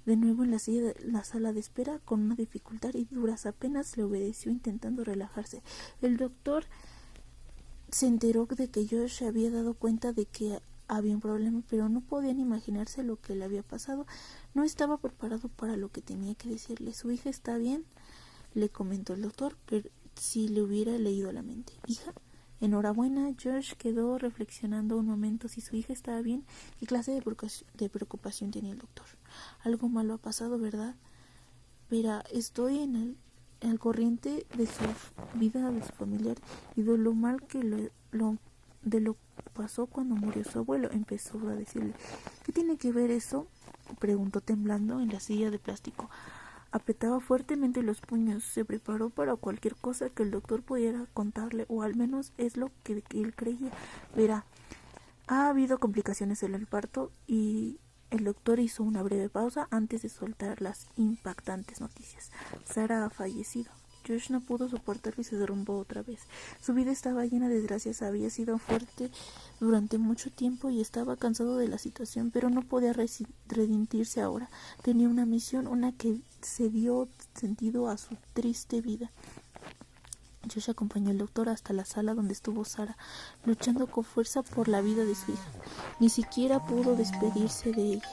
[SPEAKER 1] de nuevo en la silla de la sala de espera con una dificultad y duras apenas le obedeció, intentando relajarse. El doctor se enteró de que Josh se había dado cuenta de que había un problema, pero no podían imaginarse lo que le había pasado. No estaba preparado para lo que tenía que decirle. ¿Su hija está bien?, le comentó el doctor, que si le hubiera leído la mente. ¿Hija? Enhorabuena. George quedó reflexionando un momento. Si su hija estaba bien, ¿qué clase de preocupación tenía el doctor? Algo malo ha pasado, ¿verdad? Verá, estoy al corriente de su vida, de su familiar, y de lo mal que lo pasó cuando murió su abuelo. Empezó a decirle. ¿Qué tiene que ver eso?, preguntó temblando en la silla de plástico. Apretaba fuertemente los puños. Se preparó para cualquier cosa que el doctor pudiera contarle, o al menos es lo que él creía. Verá, ha habido complicaciones en el parto, y el doctor hizo una breve pausa antes de soltar las impactantes noticias. Sara ha fallecido. Josh no pudo soportarlo y se derrumbó otra vez. Su vida estaba llena de desgracias, había sido fuerte durante mucho tiempo y estaba cansado de la situación, pero no podía redimirse ahora. Tenía una misión, una que se dio sentido a su triste vida. Josh acompañó al doctor hasta la sala donde estuvo Sara, luchando con fuerza por la vida de su hija. Ni siquiera pudo despedirse de ella.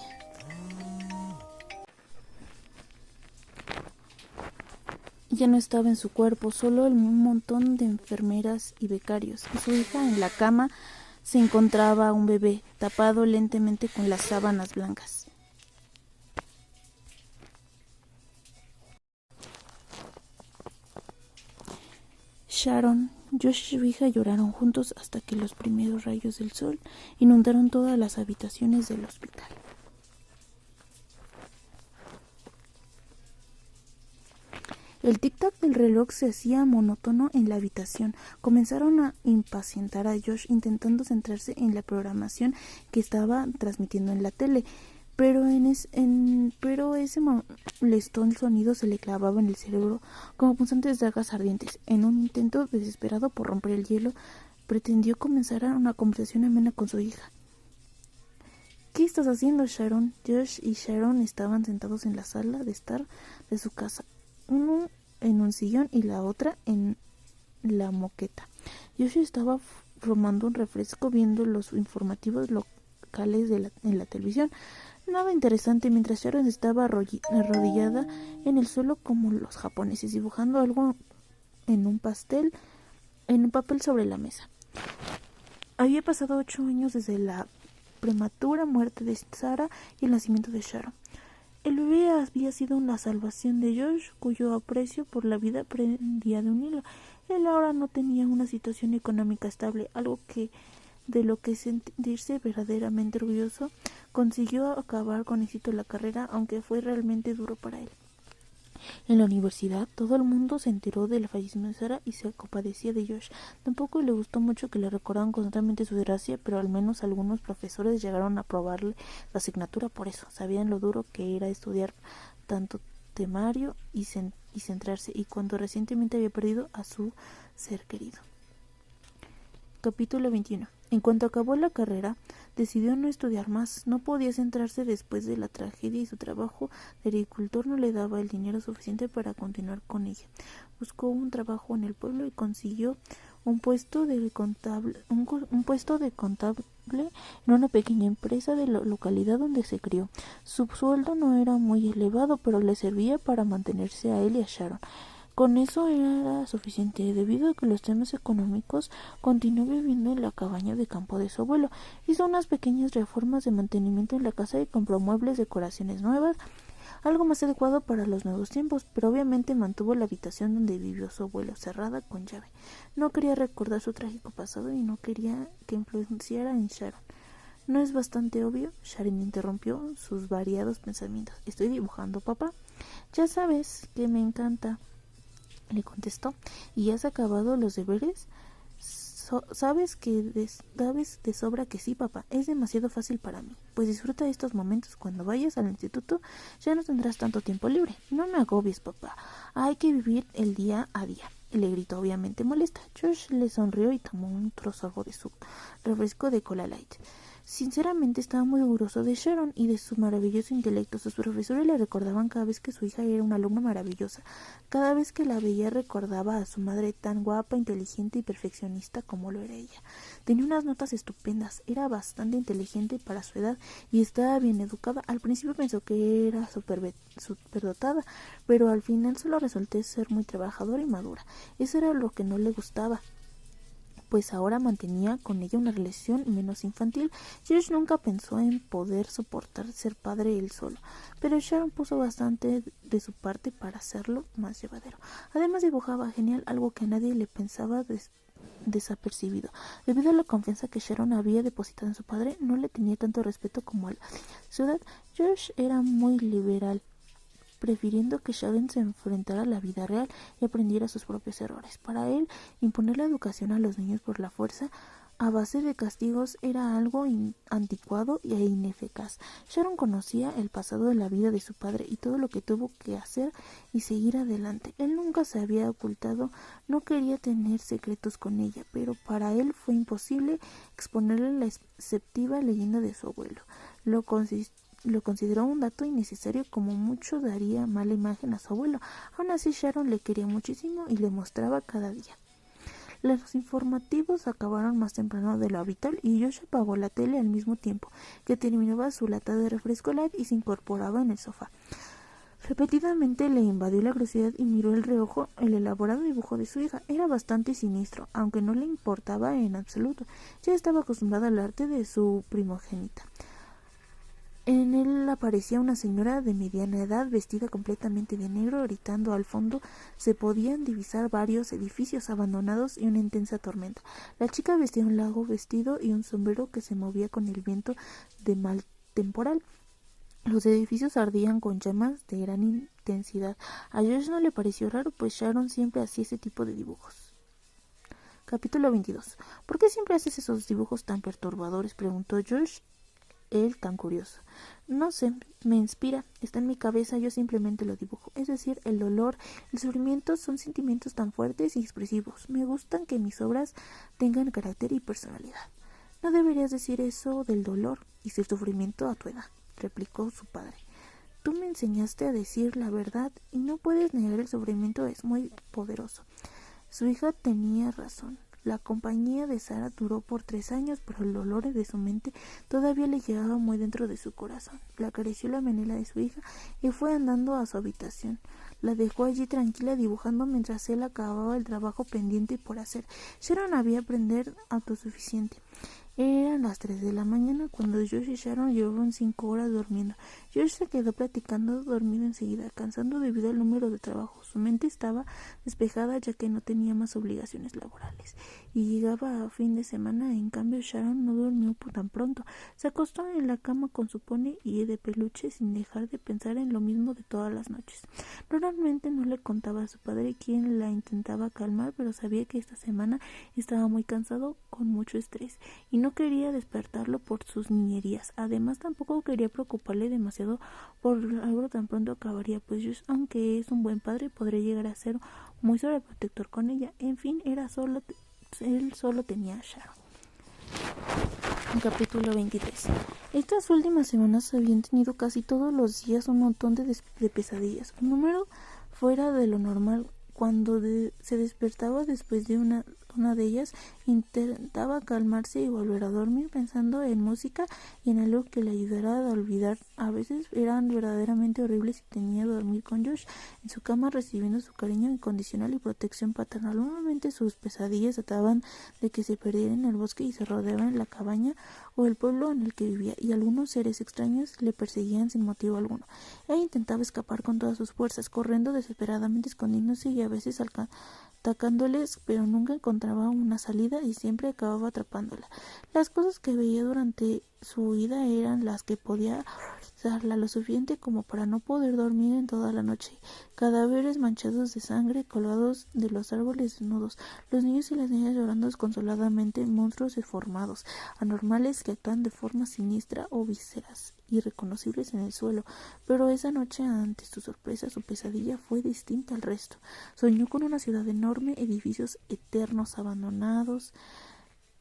[SPEAKER 1] Ya no estaba en su cuerpo, solo un montón de enfermeras y becarios, y su hija en la cama se encontraba un bebé, tapado lentamente con las sábanas blancas. Sharon, Josh y su hija lloraron juntos hasta que los primeros rayos del sol inundaron todas las habitaciones del hospital. El tic-tac del reloj se hacía monótono en la habitación. Comenzaron a impacientar a Josh intentando centrarse en la programación que estaba transmitiendo en la tele, pero ese molestón sonido se le clavaba en el cerebro como punzantes dagas ardientes. En un intento desesperado por romper el hielo, pretendió comenzar una conversación amena con su hija. ¿Qué estás haciendo, Sharon? Josh y Sharon estaban sentados en la sala de estar de su casa, uno en un sillón y la otra en la moqueta. Josh estaba tomando un refresco viendo los informativos locales en la televisión. Nada interesante, mientras Sharon estaba arrodillada en el suelo como los japoneses, dibujando algo en un papel sobre la mesa. Había pasado 8 años desde la prematura muerte de Sara y el nacimiento de Sharon. El bebé había sido una salvación de Josh, cuyo aprecio por la vida pendía de un hilo. Él ahora no tenía una situación económica estable, algo de lo que sentirse verdaderamente orgulloso. Consiguió acabar con éxito la carrera, aunque fue realmente duro para él. En la universidad, todo el mundo se enteró del fallecimiento de Sara y se compadecía de Josh. Tampoco le gustó mucho que le recordaran constantemente su desgracia, pero al menos algunos profesores llegaron a aprobarle la asignatura por eso. Sabían lo duro que era estudiar tanto temario y centrarse, y cuando recientemente había perdido a su ser querido. Capítulo 21. En cuanto acabó la carrera, decidió no estudiar más. No podía centrarse después de la tragedia y su trabajo de agricultor no le daba el dinero suficiente para continuar con ella. Buscó un trabajo en el pueblo y consiguió un puesto de contable en una pequeña empresa de la localidad donde se crió. Su sueldo no era muy elevado, pero le servía para mantenerse a él y a Sharon. Con eso era suficiente. Debido a que los temas económicos, continuó viviendo en la cabaña de campo de su abuelo. Hizo unas pequeñas reformas de mantenimiento en la casa y compró muebles, decoraciones nuevas, algo más adecuado para los nuevos tiempos, pero obviamente mantuvo la habitación donde vivió su abuelo cerrada con llave. No quería recordar su trágico pasado y no quería que influenciara en Sharon. ¿No es bastante obvio? Sharon interrumpió sus variados pensamientos. Estoy dibujando, papá. Ya sabes que me encanta, le contestó. ¿Y has acabado los deberes? Sabes de sobra que sí, papá. Es demasiado fácil para mí. Pues disfruta de estos momentos. Cuando vayas al instituto ya no tendrás tanto tiempo libre. No me agobies, papá. Hay que vivir el día a día. Le gritó, obviamente molesta. Josh le sonrió y tomó un sorbo de su refresco de cola light. Sinceramente estaba muy orgulloso de Sharon y de su maravilloso intelecto. Sus profesores le recordaban cada vez que su hija era una alumna maravillosa. Cada vez que la veía recordaba a su madre tan guapa, inteligente y perfeccionista como lo era ella. Tenía unas notas estupendas, era bastante inteligente para su edad y estaba bien educada. Al principio pensó que era superdotada, pero al final solo resultó ser muy trabajadora y madura. Eso era lo que no le gustaba, pues ahora mantenía con ella una relación menos infantil. Josh nunca pensó en poder soportar ser padre él solo, pero Sharon puso bastante de su parte para hacerlo más llevadero. Además dibujaba genial, algo que a nadie le pensaba desapercibido. Debido a la confianza que Sharon había depositado en su padre, no le tenía tanto respeto como a la ciudad. Josh era muy liberal, prefiriendo que Sharon se enfrentara a la vida real y aprendiera sus propios errores. Para él, imponer la educación a los niños por la fuerza, a base de castigos, era algo anticuado e ineficaz. Sharon conocía el pasado de la vida de su padre y todo lo que tuvo que hacer y seguir adelante. Él nunca se había ocultado, no quería tener secretos con ella, pero para él fue imposible exponerle la exceptiva leyenda de su abuelo. Lo consideró un dato innecesario, como mucho daría mala imagen a su abuelo. Aún así, Sharon le quería muchísimo y le mostraba cada día. Los informativos acabaron más temprano de lo habitual y Josh apagó la tele al mismo tiempo que terminaba su lata de refresco light y se incorporaba en el sofá. Repetidamente le invadió la curiosidad y miró el reojo el elaborado dibujo de su hija. Era bastante siniestro, aunque no le importaba en absoluto. Ya estaba acostumbrada al arte de su primogénita. En él aparecía una señora de mediana edad vestida completamente de negro, gritando. Al fondo se podían divisar varios edificios abandonados y una intensa tormenta. La chica vestía un largo vestido y un sombrero que se movía con el viento de mal temporal. Los edificios ardían con llamas de gran intensidad. A Josh no le pareció raro, pues Sharon siempre hacía ese tipo de dibujos. Capítulo 22. ¿Por qué siempre haces esos dibujos tan perturbadores?, preguntó Josh, él tan curioso. No sé, me inspira, está en mi cabeza, yo simplemente lo dibujo. Es decir, el dolor, el sufrimiento son sentimientos tan fuertes y expresivos. Me gustan que mis obras tengan carácter y personalidad. No deberías decir eso del dolor y del sufrimiento a tu edad, replicó su padre. Tú me enseñaste a decir la verdad y no puedes negar el sufrimiento, es muy poderoso. Su hija tenía razón. La compañía de Sara duró por 3 años, pero el dolor de su mente todavía le llegaba muy dentro de su corazón. Le acarició la menela de su hija y fue andando a su habitación. La dejó allí tranquila dibujando mientras él acababa el trabajo pendiente por hacer. Sharon había aprendido autosuficiente. Eran las 3 de la mañana cuando Josh y Sharon llevaban 5 horas durmiendo. Josh se quedó platicando dormido enseguida, cansado debido al número de trabajo. Su mente estaba despejada ya que no tenía más obligaciones laborales y llegaba a fin de semana. En cambio, Sharon no durmió tan pronto. Se acostó en la cama con su pony y de peluche sin dejar de pensar en lo mismo de todas las noches. Normalmente no le contaba a su padre, quien la intentaba calmar, pero sabía que esta semana estaba muy cansado, con mucho estrés, y no quería despertarlo por sus niñerías. Además, tampoco quería preocuparle demasiado por algo tan pronto acabaría, pues Josh, aunque es un buen padre, podría llegar a ser muy sobreprotector con ella. En fin, él solo tenía a Sharon. Capítulo 23. Estas últimas semanas habían tenido casi todos los días un montón de pesadillas, un número fuera de lo normal. Cuando se despertaba después de una de ellas, intentaba calmarse y volver a dormir pensando en música y en algo que le ayudara a olvidar. A veces eran verdaderamente horribles y tenía que dormir con Josh en su cama recibiendo su cariño incondicional y protección paternal. Normalmente sus pesadillas trataban de que se perdiera en el bosque y se rodeaba en la cabaña o el pueblo en el que vivía, y algunos seres extraños le perseguían sin motivo alguno. Ella intentaba escapar con todas sus fuerzas, corriendo desesperadamente, escondiéndose y a veces atacándoles, pero nunca encontraba una salida y siempre acababa atrapándola. Las cosas que veía durante su huida eran las que podía darla lo suficiente como para no poder dormir en toda la noche. Cadáveres manchados de sangre colgados de los árboles desnudos, los niños y las niñas llorando desconsoladamente, monstruos deformados, anormales que actúan de forma siniestra o vísceras irreconocibles en el suelo. Pero esa noche, ante su sorpresa, su pesadilla fue distinta al resto. Soñó con una ciudad enorme, edificios eternos abandonados,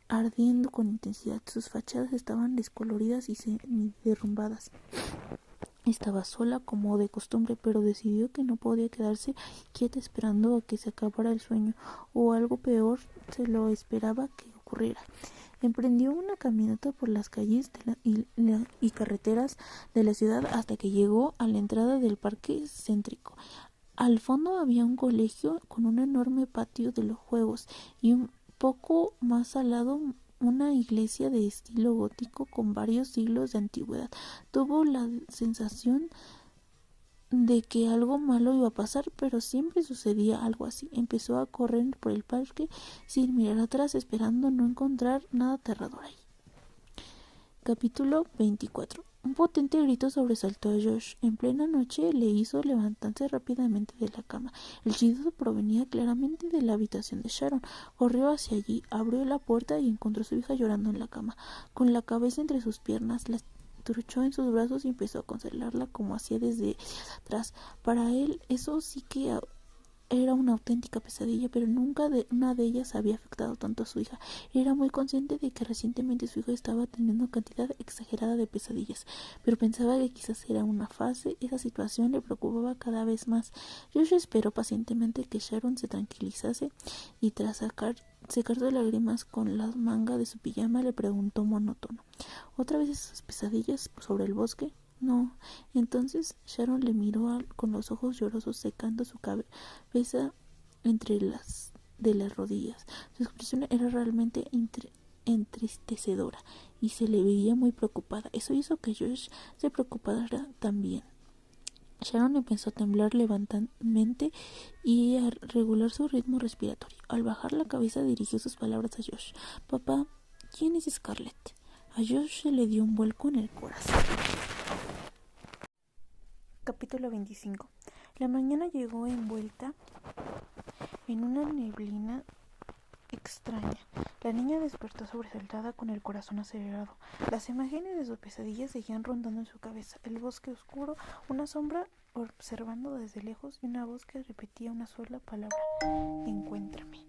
[SPEAKER 1] ardiendo con intensidad. Sus fachadas estaban descoloridas y semi-derrumbadas. Estaba sola como de costumbre, pero decidió que no podía quedarse quieta esperando a que se acabara el sueño, o algo peor se lo esperaba que ocurriera. Emprendió una caminata por las calles y carreteras de la ciudad hasta que llegó a la entrada del parque céntrico. Al fondo había un colegio con un enorme patio de los juegos y un poco más al lado una iglesia de estilo gótico con varios siglos de antigüedad. Tuvo la sensación de que algo malo iba a pasar, pero siempre sucedía algo así. Empezó a correr por el parque sin mirar atrás, esperando no encontrar nada aterrador ahí. Capítulo 24. Un potente grito sobresaltó a Josh. En plena noche le hizo levantarse rápidamente de la cama. El chillido provenía claramente de la habitación de Sharon. Corrió hacia allí, abrió la puerta y encontró a su hija llorando en la cama, con la cabeza entre sus piernas. La estrechó en sus brazos y empezó a consolarla como hacía desde atrás. Para él eso sí que era una auténtica pesadilla, pero nunca una de ellas había afectado tanto a su hija. Era muy consciente de que recientemente su hija estaba teniendo una cantidad exagerada de pesadillas, pero pensaba que quizás era una fase. Esa situación le preocupaba cada vez más. Josh esperó pacientemente que Sharon se tranquilizase y tras secar sus lágrimas con la manga de su pijama le preguntó monótono: ¿Otra vez esas pesadillas sobre el bosque? No. Entonces Sharon le miró con los ojos llorosos, secando su cabeza entre las rodillas. Su expresión era realmente entristecedora y se le veía muy preocupada. Eso hizo que Josh se preocupara también. Sharon empezó a temblar lentamente y a regular su ritmo respiratorio. Al bajar la cabeza dirigió sus palabras a Josh: «Papá, ¿quién es Scarlett?». A Josh se le dio un vuelco en el corazón. Capítulo 25. La mañana llegó envuelta en una neblina extraña. La niña despertó sobresaltada con el corazón acelerado. Las imágenes de sus pesadillas seguían rondando en su cabeza. El bosque oscuro, una sombra observando desde lejos y una voz que repetía una sola palabra: «Encuéntrame».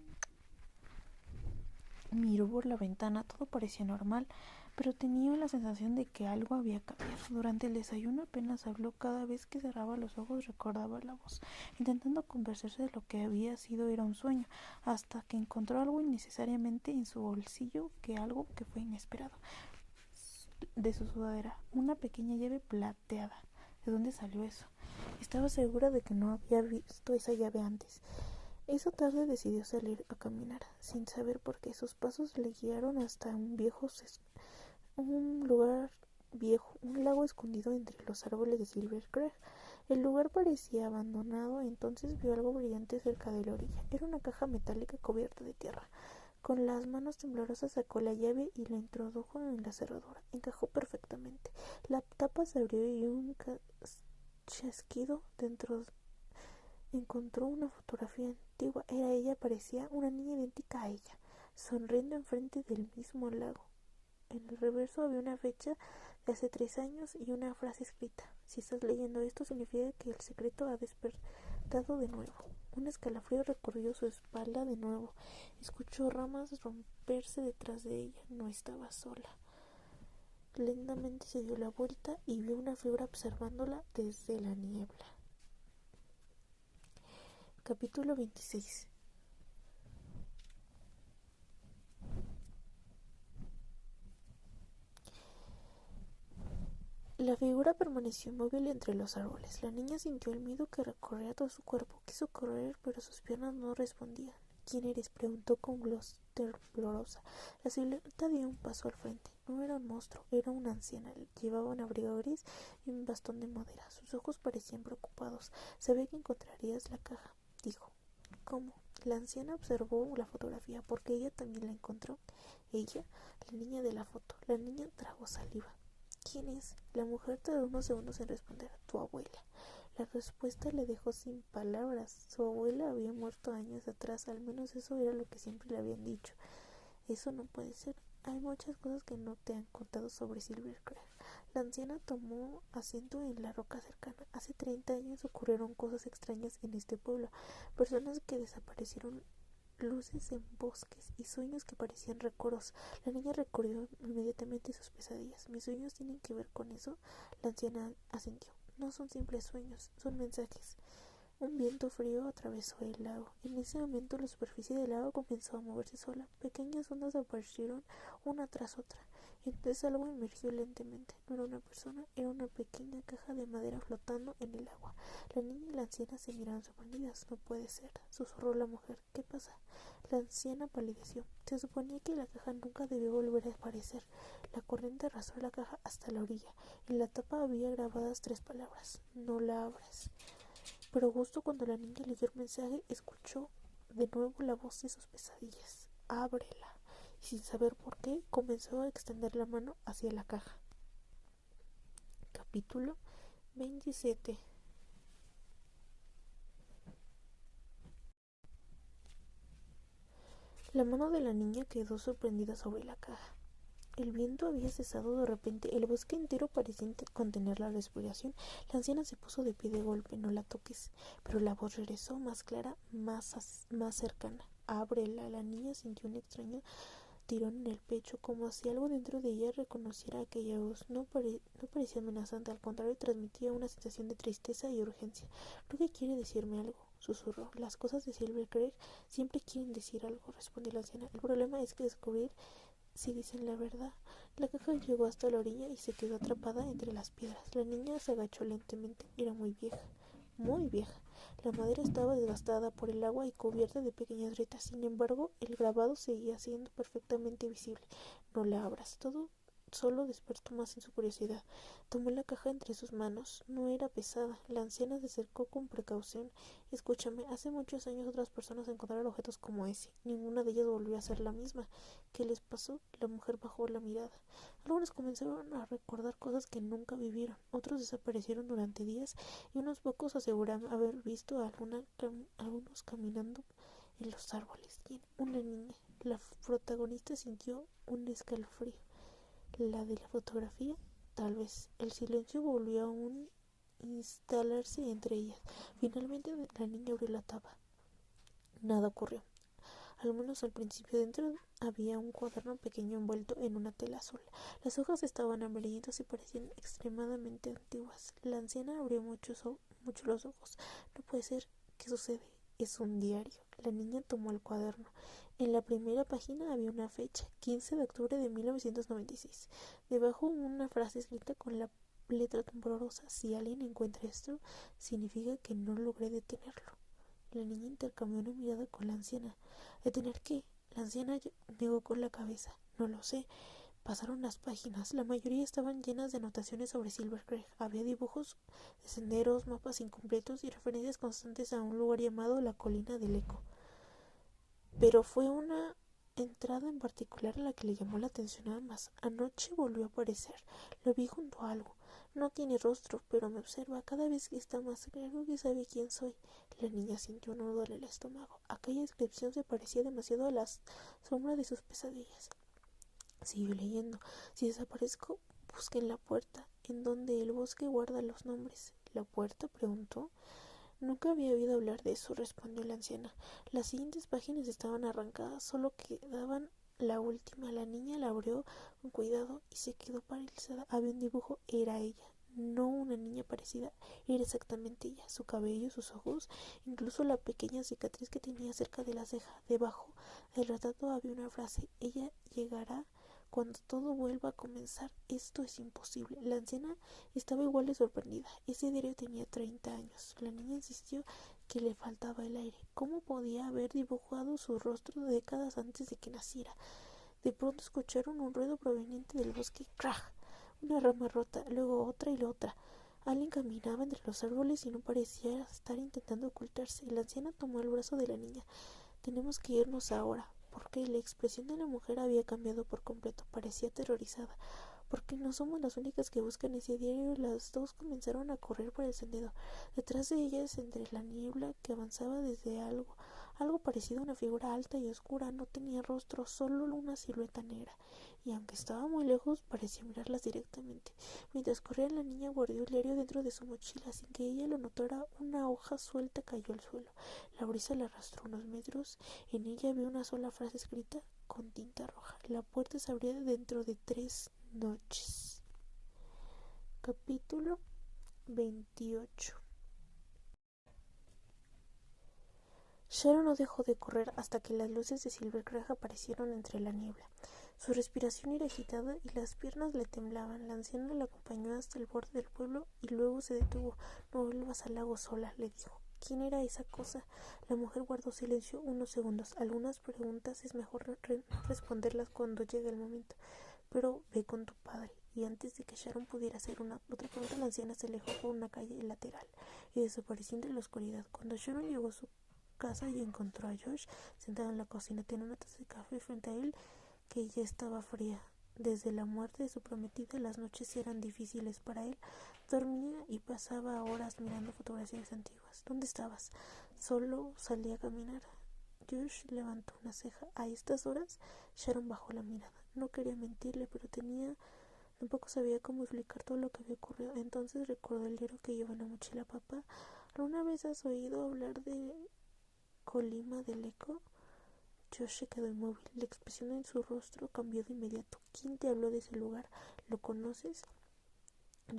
[SPEAKER 1] Miró por la ventana. Todo parecía normal, pero tenía la sensación de que algo había cambiado. Durante el desayuno apenas habló. Cada vez que cerraba los ojos recordaba la voz, intentando convencerse de lo que había sido era un sueño, hasta que encontró algo innecesariamente en su bolsillo, algo que fue inesperado. De su sudadera, una pequeña llave plateada. ¿De dónde salió eso? Estaba segura de que no había visto esa llave antes. Esa tarde decidió salir a caminar, sin saber por qué. Sus pasos le guiaron hasta un lugar viejo, un lago escondido entre los árboles de Silver Creek. El lugar parecía abandonado. Entonces vio algo brillante cerca de la orilla. Era una caja metálica cubierta de tierra. Con las manos temblorosas sacó la llave y la introdujo en la cerradura. Encajó perfectamente. La tapa se abrió y un chasquido dentro encontró una fotografía antigua. Era ella. Parecía una niña idéntica a ella, sonriendo enfrente del mismo lago. En el reverso había una fecha de hace 3 años y una frase escrita: «Si estás leyendo esto, significa que el secreto ha despertado de nuevo». Un escalofrío recorrió su espalda de nuevo. Escuchó ramas romperse detrás de ella. No estaba sola. Lentamente se dio la vuelta y vio una figura observándola desde la niebla. Capítulo 26. La figura permaneció inmóvil entre los árboles. La niña sintió el miedo que recorría todo su cuerpo. Quiso correr, pero sus piernas no respondían. «¿Quién eres?», preguntó con voz temblorosa. La silueta dio un paso al frente. No era un monstruo, era una anciana. Llevaba un abrigo gris y un bastón de madera. Sus ojos parecían preocupados. «Sabía que encontrarías la caja», dijo. «¿Cómo?». La anciana observó la fotografía. «Porque ella también la encontró». «¿Ella?». «La niña de la foto». La niña tragó saliva. «¿Quién es?». La mujer tardó unos segundos en responder. «Tu abuela». La respuesta le dejó sin palabras. Su abuela había muerto años atrás, al menos eso era lo que siempre le habían dicho. «Eso no puede ser. Hay muchas cosas que no te han contado sobre Silver Creek». La anciana tomó asiento en la roca cercana. «Hace 30 años ocurrieron cosas extrañas en este pueblo. Personas que desaparecieron luces en bosques y sueños que parecían recuerdos. La niña recordó inmediatamente sus pesadillas. ¿Mis sueños tienen que ver con eso? La anciana asintió. No son simples sueños, son mensajes. Un viento frío atravesó el lago. En ese momento la superficie del lago comenzó a moverse sola. Pequeñas ondas aparecieron una tras otra. Entonces algo emergió lentamente. No era una persona, era una pequeña caja de madera flotando en el agua. La niña y la anciana se miraron sorprendidas. No puede ser, susurró la mujer. ¿Qué pasa? La anciana palideció. Se suponía que la caja nunca debió volver a aparecer. La corriente arrastró la caja hasta la orilla. En la tapa había grabadas 3 palabras. No la abras. Pero justo cuando la niña leyó el mensaje, escuchó de nuevo la voz de sus pesadillas. Ábrela. Y sin saber por qué, comenzó a extender la mano hacia la caja. Capítulo 27. La mano de la niña quedó sorprendida sobre la caja. El viento había cesado de repente, el bosque entero parecía contener la respiración. La anciana se puso de pie de golpe. No la toques. Pero la voz regresó, más clara, más cercana. Ábrela. La niña sintió un extraño tirón en el pecho, como si algo dentro de ella reconociera aquella voz. No parecía amenazante, al contrario, transmitía una sensación de tristeza y urgencia. ¿Creo que quiere decirme algo? Susurró. Las cosas de Silver Creek siempre quieren decir algo, respondió la anciana. El problema es que descubrir si dicen la verdad. La caja llegó hasta la orilla y se quedó atrapada entre las piedras. La niña se agachó lentamente. Era muy vieja, muy vieja. La madera estaba desgastada por el agua y cubierta de pequeñas grietas. Sin embargo, el grabado seguía siendo perfectamente visible. No la abras. Todo solo despertó más en su curiosidad. Tomó la caja entre sus manos. No era pesada. La anciana se acercó con precaución. Escúchame, hace muchos años otras personas encontraron objetos como ese. Ninguna de ellas volvió a ser la misma. ¿Qué les pasó? La mujer bajó la mirada. Algunos comenzaron a recordar cosas que nunca vivieron. Otros desaparecieron durante días y unos pocos aseguraron haber visto a algunos caminando en los árboles. Una niña. La protagonista sintió un escalofrío. La de la fotografía, tal vez. El silencio volvió a instalarse entre ellas. Finalmente la niña abrió la tapa. Nada ocurrió. Al menos al principio. Dentro había un cuaderno pequeño envuelto en una tela azul. Las hojas estaban amarillentas y parecían extremadamente antiguas. La anciana abrió mucho los ojos. No puede ser. ¿Qué sucede? Es un diario. La niña tomó el cuaderno. En la primera página había una fecha, 15 de octubre de 1996. Debajo una frase escrita con la letra temblorosa. Si alguien encuentra esto, significa que no logré detenerlo. La niña intercambió una mirada con la anciana. ¿Detener qué? La anciana negó con la cabeza. No lo sé. Pasaron las páginas. La mayoría estaban llenas de anotaciones sobre Silver Creek. Había dibujos de senderos, mapas incompletos y referencias constantes a un lugar llamado la Colina del Eco. Pero fue una entrada en particular la que le llamó la atención nada más. Anoche volvió a aparecer. Lo vi junto a algo. No tiene rostro, pero me observa. Cada vez que está más claro que sabe quién soy. La niña sintió un nudo en el estómago. Aquella descripción se parecía demasiado a la sombra de sus pesadillas. Siguió leyendo. Si desaparezco, busquen la puerta, en donde el bosque guarda los nombres. ¿La puerta? Preguntó. Nunca había oído hablar de eso, respondió la anciana. Las siguientes páginas estaban arrancadas, solo quedaban la última. La niña la abrió con cuidado y se quedó paralizada. Había un dibujo. Era ella. No una niña parecida, era exactamente ella. Su cabello, sus ojos, incluso la pequeña cicatriz que tenía cerca de la ceja. Debajo del retrato había una frase. Ella llegará cuando todo vuelva a comenzar. Esto es imposible. La anciana estaba igual de sorprendida. Ese diario tenía 30 años. La niña insistió que le faltaba el aire. ¿Cómo podía haber dibujado su rostro décadas antes de que naciera? De pronto escucharon un ruido proveniente del bosque. ¡Crash! Una rama rota, luego otra y otra. Alguien caminaba entre los árboles y no parecía estar intentando ocultarse. La anciana tomó el brazo de la niña. Tenemos que irnos ahora. Porque la expresión de la mujer había cambiado por completo. Parecía aterrorizada. Porque no somos las únicas que buscan ese diario. Las dos comenzaron a correr por el sendero. Detrás de ellas, entre la niebla que avanzaba desde algo
[SPEAKER 2] algo parecido a una figura alta y oscura. No tenía rostro, solo una silueta negra, y aunque estaba muy lejos, parecía mirarlas directamente. Mientras corría, la niña guardó el diario dentro de su mochila. Sin que ella lo notara, una hoja suelta cayó al suelo. La brisa la arrastró unos metros. En ella había una sola frase escrita con tinta roja: la puerta se abría dentro de 3 noches. Capítulo 28. Sharon no dejó de correr hasta que las luces de Silvercrest aparecieron entre la niebla. Su respiración era agitada y las piernas le temblaban. La anciana la acompañó hasta el borde del pueblo y luego se detuvo. No vuelvas al lago sola, le dijo. ¿Quién era esa cosa? La mujer guardó silencio unos segundos. Algunas preguntas es mejor responderlas cuando llegue el momento. Pero ve con tu padre. Y antes de que Sharon pudiera hacer otra pregunta, la anciana se alejó por una calle lateral y desapareció entre la oscuridad. Cuando Sharon llegó a su casa y encontró a Josh sentado en la cocina. Tenía una taza de café frente a él que ya estaba fría. Desde la muerte de su prometida, las noches eran difíciles para él. Dormía y pasaba horas mirando fotografías antiguas. ¿Dónde estabas? Solo salí a caminar. Josh levantó una ceja. ¿A estas horas? Sharon bajó la mirada. No quería mentirle, pero tampoco sabía cómo explicar todo lo que había ocurrido. Entonces recordó el diario que lleva en la mochila. Papá, ¿alguna vez has oído hablar de Colima del Eco? Josh se quedó inmóvil. La expresión en su rostro cambió de inmediato. ¿Quién te habló de ese lugar? ¿Lo conoces?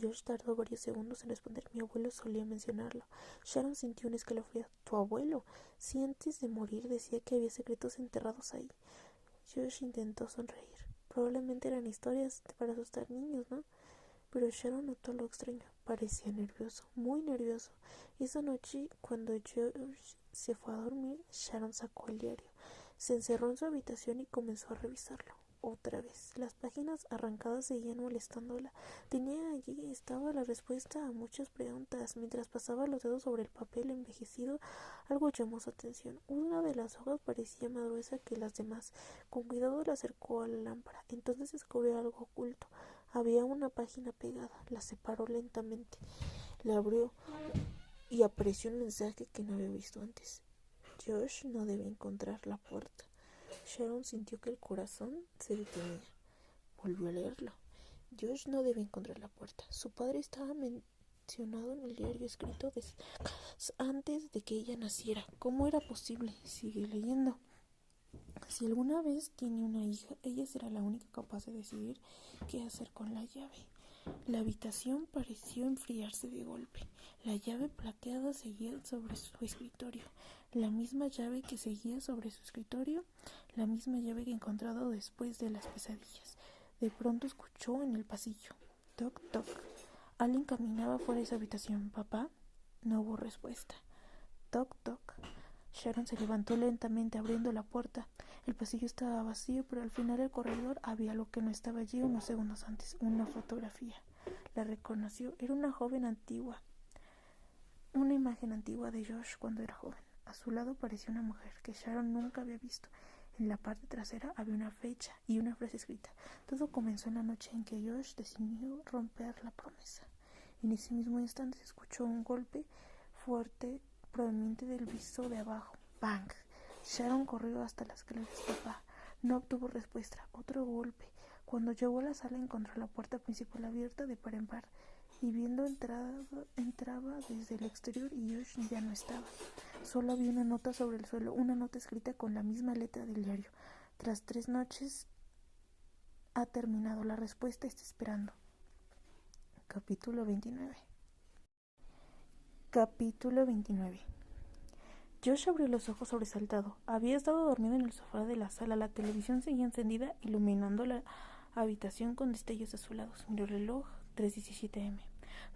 [SPEAKER 2] Josh tardó varios segundos en responder. Mi abuelo solía mencionarlo. Sharon sintió un escalofrío. ¿Tu abuelo? Sí, antes de morir decía que había secretos enterrados ahí. Josh intentó sonreír. Probablemente eran historias para asustar niños, ¿no? Pero Sharon notó lo extraño. Parecía nervioso, muy nervioso. Esa noche, cuando Josh se fue a dormir, Sharon sacó el diario. Se encerró en su habitación y comenzó a revisarlo. Otra vez, las páginas arrancadas seguían molestándola. Estaba la respuesta a muchas preguntas. Mientras pasaba los dedos sobre el papel envejecido, algo llamó su atención. Una de las hojas parecía más gruesa que las demás. Con cuidado la acercó a la lámpara. Entonces descubrió algo oculto. Había una página pegada. La separó lentamente. La abrió y apareció un mensaje que no había visto antes. Josh no debe encontrar la puerta. Sharon sintió que el corazón se detenía. Volvió a leerlo. Josh no debe encontrar la puerta. Su padre estaba mencionado en el diario escrito antes de que ella naciera. ¿Cómo era posible? Sigue leyendo. Si alguna vez tiene una hija, ella será la única capaz de decidir qué hacer con la llave. La habitación pareció enfriarse de golpe. La llave plateada seguía sobre su escritorio. La misma llave que seguía sobre su escritorio, la misma llave que encontrado después de las pesadillas. De pronto escuchó en el pasillo. Toc, toc. Alguien caminaba fuera de esa habitación. ¿Papá? No hubo respuesta. Toc, toc. Sharon se levantó lentamente abriendo la puerta. El pasillo estaba vacío, pero al final del corredor había algo que no estaba allí unos segundos antes. Una fotografía. La reconoció. Era una joven antigua. Una imagen antigua de Josh cuando era joven. A su lado parecía una mujer que Sharon nunca había visto. En la parte trasera había una fecha y una frase escrita. Todo comenzó en la noche en que Josh decidió romper la promesa. En ese mismo instante se escuchó un golpe fuerte proveniente del piso de abajo. ¡Bang! Sharon corrió hasta las escaleras. Papá no obtuvo respuesta. Otro golpe. Cuando llegó a la sala encontró la puerta principal abierta de par en par. Y viendo entraba desde el exterior y Josh ya no estaba. Solo había una nota sobre el suelo, una nota escrita con la misma letra del diario. Tras 3 noches ha terminado. La respuesta está esperando. Capítulo 29. Capítulo 29. Josh abrió los ojos sobresaltado. Había estado dormido en el sofá de la sala. La televisión seguía encendida, iluminando la habitación con destellos azulados. Miró el reloj, 3:17 am.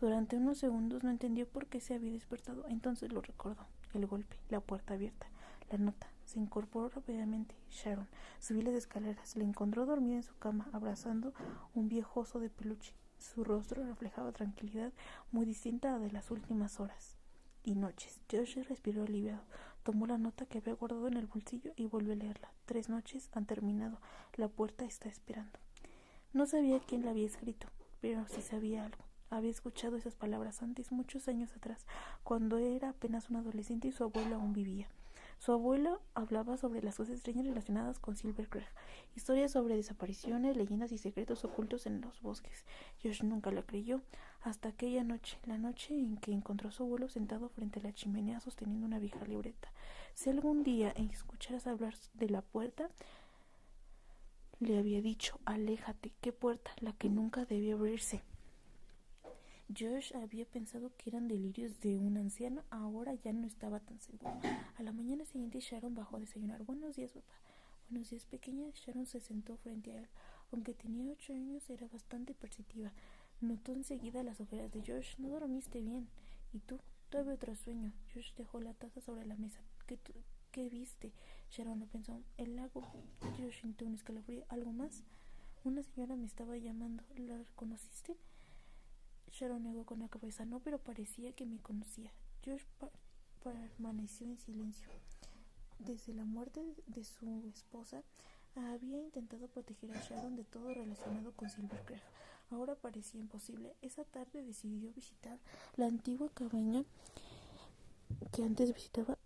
[SPEAKER 2] Durante unos segundos no entendió por qué se había despertado. Entonces lo recordó. El golpe, la puerta abierta, la nota. Se incorporó rápidamente. Sharon subió las escaleras. Le encontró dormida en su cama, abrazando un viejo oso de peluche. Su rostro reflejaba tranquilidad muy distinta a la de las últimas horas y noches. Josh respiró aliviado. Tomó la nota que había guardado en el bolsillo y volvió a leerla. 3 noches han terminado. La puerta está esperando. No sabía quién la había escrito, pero sí sabía algo. Había escuchado esas palabras antes, muchos años atrás, cuando era apenas un adolescente y su abuelo aún vivía.
[SPEAKER 1] Su abuelo hablaba sobre las cosas extrañas relacionadas con Silver Craig, historias sobre desapariciones, leyendas y secretos ocultos en los bosques. Josh nunca la creyó, hasta aquella noche, la noche en que encontró a su abuelo sentado frente a la chimenea sosteniendo una vieja libreta. Si algún día escucharas hablar de la puerta, le había dicho, aléjate. ¿Qué puerta? La que nunca debía abrirse. Josh había pensado que eran delirios de un anciano, ahora ya no estaba tan seguro. A la mañana siguiente Sharon bajó a desayunar. Buenos días, papá. Buenos días, pequeña. Sharon se sentó frente a él. Aunque tenía 8 años, era bastante perceptiva. Notó enseguida las ojeras de Josh. No dormiste bien. ¿Y tú? Tuve otro sueño. Josh dejó la taza sobre la mesa. ¿Qué viste? Sharon lo pensó. El lago. Josh sintió un escalofrío. ¿Algo más? Una señora me estaba llamando. ¿La reconociste? Sharon negó con la cabeza. No, pero parecía que me conocía. Josh permaneció en silencio. Desde la muerte de su esposa, había intentado proteger a Sharon de todo relacionado con Silver Craig. Ahora parecía imposible. Esa tarde decidió visitar la antigua cabaña que antes visitaba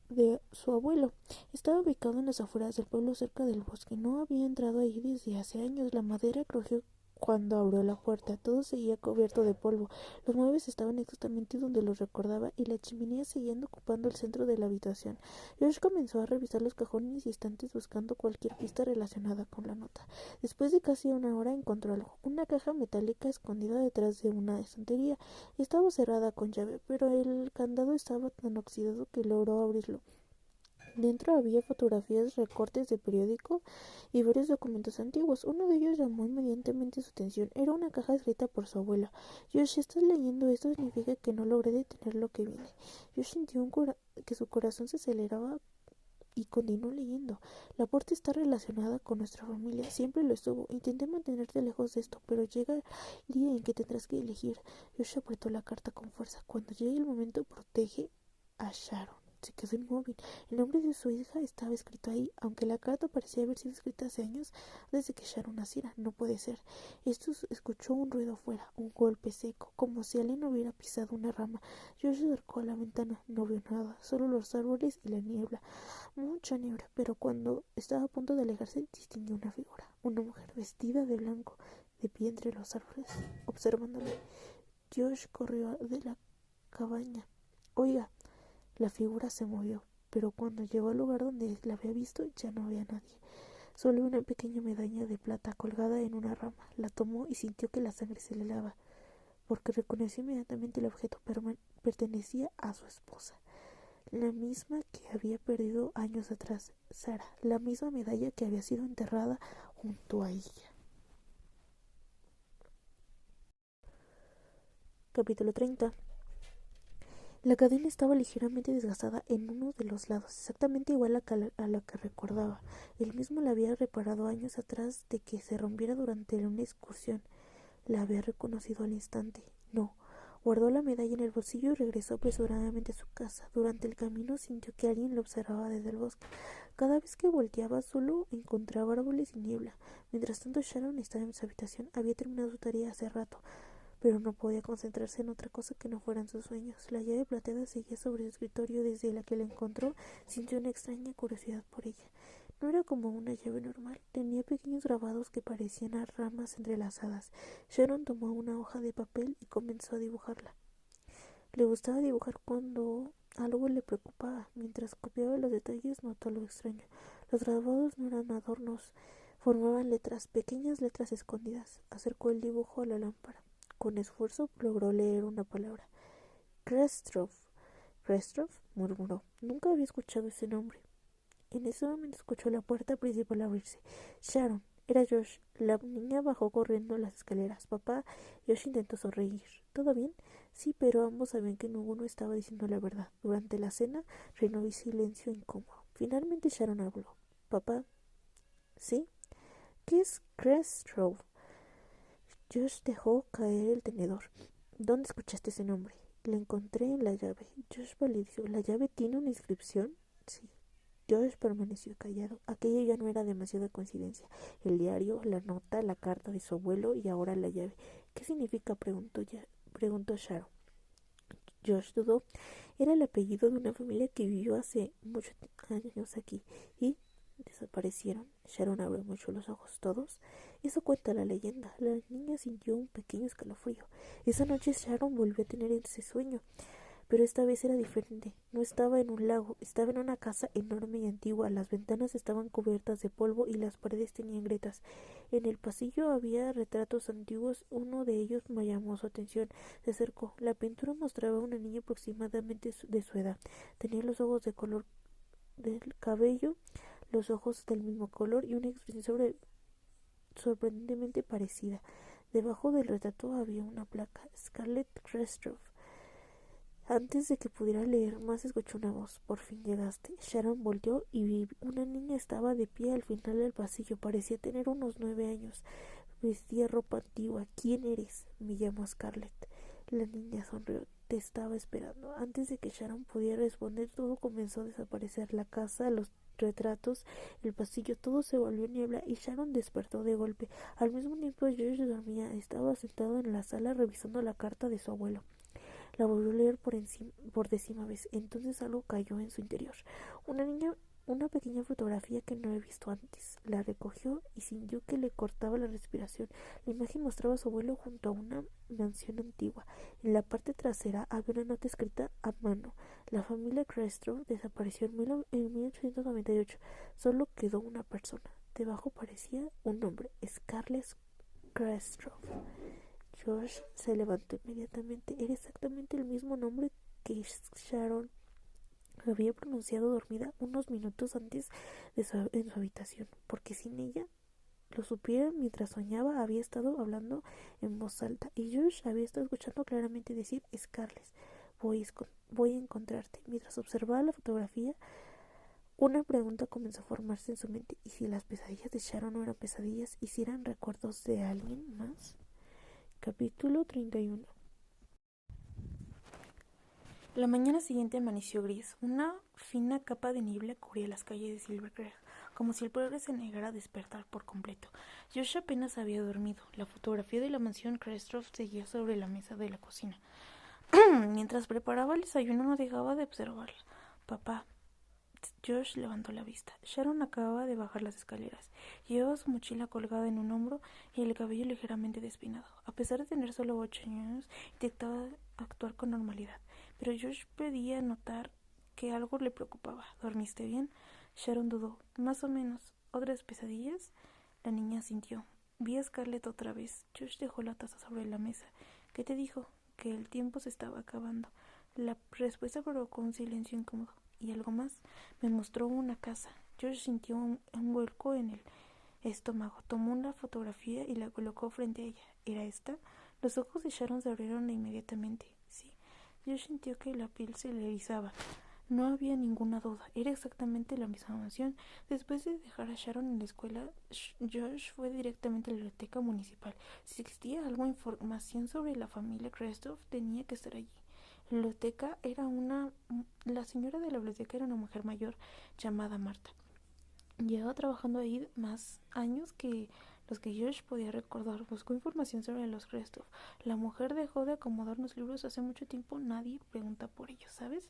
[SPEAKER 1] de su abuelo. Estaba ubicado en las afueras del pueblo, cerca del bosque. No había entrado allí desde hace años. La madera crujió cuando abrió la puerta. Todo seguía cubierto de polvo. Los muebles estaban exactamente donde los recordaba y la chimenea seguía ocupando el centro de la habitación. Josh comenzó a revisar los cajones y estantes buscando cualquier pista relacionada con la nota. Después de casi una hora encontró algo. Una caja metálica escondida detrás de una estantería. Estaba cerrada con llave, pero el candado estaba tan oxidado que logró abrirlo. Dentro había fotografías, recortes de periódico y varios documentos antiguos. Uno de ellos llamó inmediatamente su atención. Era una caja escrita por su abuela. Josh, ¿estás leyendo esto? Significa que no logré detener lo que viene. Josh sintió que su corazón se aceleraba y continuó leyendo. La puerta está relacionada con nuestra familia. Siempre lo estuvo. Intenté mantenerte lejos de esto, pero llega el día en que tendrás que elegir. Josh apretó la carta con fuerza. Cuando llegue el momento, protege a Sharon. Se quedó inmóvil. El nombre de su hija estaba escrito ahí, aunque la carta parecía haber sido escrita hace años antes de que Sharon naciera. No puede ser. Escuchó un ruido afuera, un golpe seco, como si alguien hubiera pisado una rama. Josh se acercó a la ventana. No vio nada, solo los árboles y la niebla. Mucha niebla, pero cuando estaba a punto de alejarse, distinguió una figura. Una mujer vestida de blanco, de pie entre los árboles, observándole. Josh corrió de la cabaña. Oiga. La figura se movió, pero cuando llegó al lugar donde la había visto ya no había nadie. Solo una pequeña medalla de plata colgada en una rama. La tomó y sintió que la sangre se le helaba, porque reconoció inmediatamente el objeto. Pertenecía a su esposa, la misma que había perdido años atrás, Sara, la misma medalla que había sido enterrada junto a ella. Capítulo 30. La cadena estaba ligeramente desgastada en uno de los lados, exactamente igual a la que recordaba. Él mismo la había reparado años atrás de que se rompiera durante una excursión. La había reconocido al instante. No. Guardó la medalla en el bolsillo y regresó apresuradamente a su casa. Durante el camino sintió que alguien lo observaba desde el bosque. Cada vez que volteaba solo encontraba árboles y niebla. Mientras tanto Sharon estaba en su habitación. Había terminado su tarea hace rato, pero no podía concentrarse en otra cosa que no fueran sus sueños. La llave plateada seguía sobre su escritorio. Desde la que la encontró, sintió una extraña curiosidad por ella. No era como una llave normal. Tenía pequeños grabados que parecían a ramas entrelazadas. Sharon tomó una hoja de papel y comenzó a dibujarla. Le gustaba dibujar cuando algo le preocupaba. Mientras copiaba los detalles, notó algo extraño. Los grabados no eran adornos, formaban letras, pequeñas letras escondidas. Acercó el dibujo a la lámpara. Con esfuerzo logró leer una palabra. Krestrov. ¿Krestrov? Murmuró. Nunca había escuchado ese nombre. En ese momento escuchó la puerta principal abrirse. Sharon. Era Josh. La niña bajó corriendo las escaleras. Papá. Josh intentó sonreír. ¿Todo bien? Sí, pero ambos sabían que ninguno estaba diciendo la verdad. Durante la cena reinó un silencio incómodo. Finalmente Sharon habló. Papá. ¿Sí? ¿Qué es Krestrov? Josh dejó caer el tenedor. ¿Dónde escuchaste ese nombre? La encontré en la llave. Josh palideció. ¿La llave tiene una inscripción? Sí. Josh permaneció callado. Aquello ya no era demasiada coincidencia. El diario, la nota, la carta de su abuelo y ahora la llave. ¿Qué significa? Preguntó Sharon.
[SPEAKER 2] Josh dudó. Era el apellido de una familia que vivió hace muchos años aquí y desaparecieron. Sharon abrió mucho los ojos. ¿Todos? Eso cuenta la leyenda. La niña sintió un pequeño escalofrío. Esa noche Sharon volvió a tener ese sueño. Pero esta vez era diferente. No estaba en un lago, estaba en una casa enorme y antigua. Las ventanas estaban cubiertas de polvo y las paredes tenían grietas. En el pasillo había retratos antiguos. Uno de ellos me llamó su atención. Se acercó. La pintura mostraba a una niña aproximadamente de su edad. Tenía los ojos de color del cabello, los ojos del mismo color y una expresión sorprendentemente parecida. Debajo del retrato había una placa: Scarlett Krestrov. Antes de que pudiera leer más, escuchó una voz. «Por fin llegaste». Sharon volteó y vi una niña estaba de pie al final del pasillo. Parecía tener unos 9 años. Vestía ropa antigua. «¿Quién eres?». «Me llamo Scarlett». La niña sonrió. «Te estaba esperando». Antes de que Sharon pudiera responder, todo comenzó a desaparecer. La casa, los retratos, el pasillo, todo se volvió niebla y Sharon despertó de golpe. Al mismo tiempo, George dormía. Estaba sentado en la sala revisando la carta de su abuelo. La volvió a leer por décima vez. Entonces algo cayó en su interior. Una pequeña fotografía que no había visto antes. La recogió y sintió que le cortaba la respiración. La imagen mostraba a su abuelo junto a una mansión antigua. En la parte trasera había una nota escrita a mano. La familia Krestrov desapareció en 1898. Solo quedó una persona. Debajo parecía un nombre: Scarlett Krestrov. Josh se levantó inmediatamente. Era exactamente el mismo nombre que Sharon había pronunciado dormida unos minutos antes en su habitación, porque sin ella lo supiera. Mientras soñaba, había estado hablando en voz alta y Josh había estado escuchando claramente decir: Scarlett, voy a encontrarte. Mientras observaba la fotografía, una pregunta comenzó a formarse en su mente: ¿y si las pesadillas de Sharon no eran pesadillas? ¿Y si eran recuerdos de alguien más? Capítulo 31. La mañana siguiente amaneció gris. Una fina capa de niebla cubría las calles de Silver Creek, como si el pueblo se negara a despertar por completo. Josh apenas había dormido. La fotografía de la mansión Krestrov seguía sobre la mesa de la cocina. Mientras preparaba el desayuno no dejaba de observarla. «Papá». Josh levantó la vista. Sharon acababa de bajar las escaleras. Llevaba su mochila colgada en un hombro y el cabello ligeramente despeinado. A pesar de tener solo 8 años, intentaba actuar con normalidad, pero Josh podía notar que algo le preocupaba. «¿Dormiste bien?». Sharon dudó. «Más o menos». «¿Otras pesadillas?». La niña asintió. Vi a Scarlett otra vez. Josh dejó la taza sobre la mesa. «¿Qué te dijo?». «Que el tiempo se estaba acabando». La respuesta provocó un silencio incómodo. «¿Y algo más?». «Me mostró una casa». Josh sintió un vuelco en el estómago. Tomó una fotografía y la colocó frente a ella. ¿Era esta? Los ojos de Sharon se abrieron inmediatamente. Sí. Josh sintió que la piel se le erizaba. No había ninguna duda. Era exactamente la misma mansión. Después de dejar a Sharon en la escuela, Josh fue directamente a la biblioteca municipal. Si existía alguna información sobre la familia Krestrov, tenía que estar allí. La señora de la biblioteca era una mujer mayor llamada Marta. Llevaba trabajando ahí más años que los que Josh podía recordar. Buscó información sobre los Krestrov. La mujer dejó de acomodar los libros hace mucho tiempo. Nadie pregunta por ellos, ¿sabes?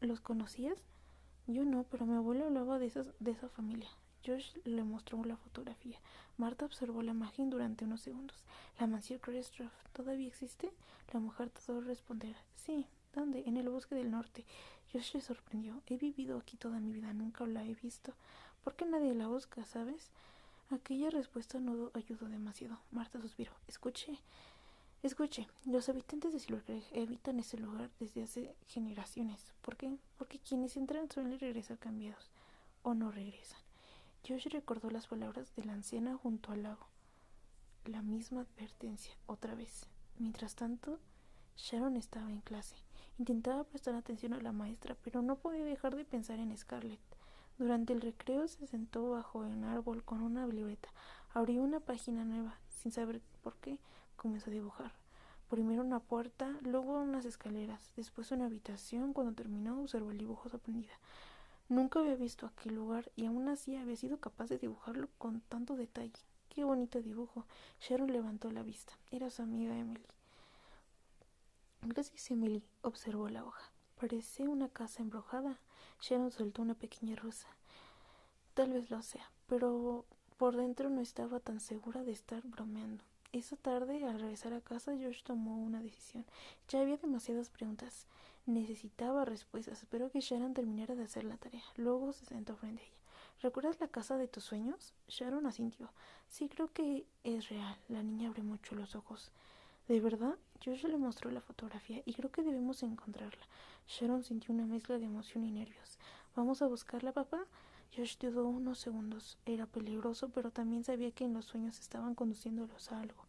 [SPEAKER 2] ¿Los conocías? Yo no, pero mi abuelo hablaba de esa familia. Josh le mostró la fotografía. Marta observó la imagen durante unos segundos. ¿La mansión Krestrov todavía existe? La mujer trató de responder. Sí. ¿Dónde? En el bosque del norte. Josh se sorprendió. He vivido aquí toda mi vida, nunca la he visto. ¿Por qué nadie la busca, sabes? Aquella respuesta no ayudó demasiado. Marta suspiró. Escuche, los habitantes de Silver Creek evitan ese lugar desde hace generaciones. ¿Por qué? Porque quienes entran suelen regresar cambiados. O no regresan. Josh recordó las palabras de la anciana junto al lago. La misma advertencia, otra vez. Mientras tanto, Sharon estaba en clase. Intentaba prestar atención a la maestra, pero no podía dejar de pensar en Scarlett. Durante el recreo se sentó bajo un árbol con una libreta. Abrió una página nueva. Sin saber por qué, comenzó a dibujar. Primero una puerta, luego unas escaleras, después una habitación. Cuando terminó, observó el dibujo sorprendida. Nunca había visto aquel lugar y aún así había sido capaz de dibujarlo con tanto detalle. ¡Qué bonito dibujo! Sharon levantó la vista. Era su amiga Emily.
[SPEAKER 1] Gracias, Emily, observó la hoja. Parece una casa embrujada. Sharon soltó una pequeña risa. Tal vez lo sea, pero por dentro no estaba tan segura de estar bromeando. Esa tarde, al regresar a casa, Josh tomó una decisión. Ya había demasiadas preguntas. Necesitaba respuestas. Esperó que Sharon terminara de hacer la tarea. Luego se sentó frente a ella. ¿Recuerdas la casa de tus sueños? Sharon asintió. Sí, creo que es real. La niña abrió mucho los ojos. ¿De verdad? Josh le mostró la fotografía y creo que debemos encontrarla. Sharon sintió una mezcla de emoción y nervios. ¿Vamos a buscarla, papá? Josh dudó unos segundos. Era peligroso, pero también sabía que en los sueños estaban conduciéndolos a algo.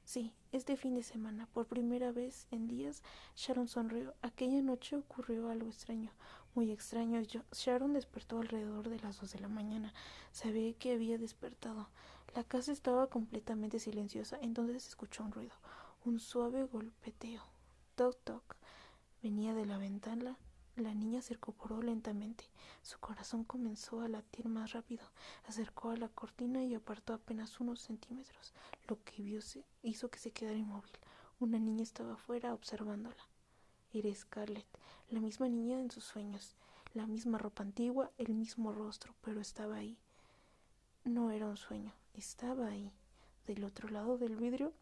[SPEAKER 1] Sí, este fin de semana, por primera vez en días, Sharon sonrió. Aquella noche ocurrió algo extraño, muy extraño. Sharon despertó alrededor de las 2 de la mañana. Sabía que había despertado. La casa estaba completamente silenciosa, entonces escuchó un ruido, un suave golpeteo. Toc, toc. Venía de la ventana. La niña se incorporó lentamente. Su corazón comenzó a latir más rápido. Acercó a la cortina y apartó apenas unos centímetros. Lo que vio hizo que se quedara inmóvil. Una niña estaba afuera observándola. Era Scarlett, la misma niña en sus sueños. La misma ropa antigua, el mismo rostro, pero estaba ahí. No era un sueño, estaba ahí. Del otro lado del vidrio,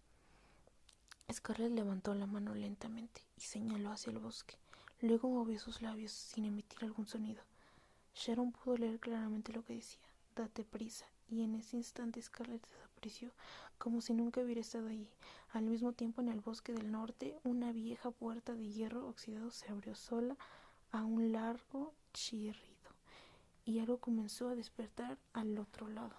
[SPEAKER 1] Scarlett levantó la mano lentamente y señaló hacia el bosque. Luego movió sus labios sin emitir algún sonido. Sharon pudo leer claramente lo que decía. Date prisa. Y en ese instante Scarlett desapareció, como si nunca hubiera estado allí. Al mismo tiempo, en el bosque del norte, una vieja puerta de hierro oxidado se abrió sola a un largo chirrido, y algo comenzó a despertar al otro lado.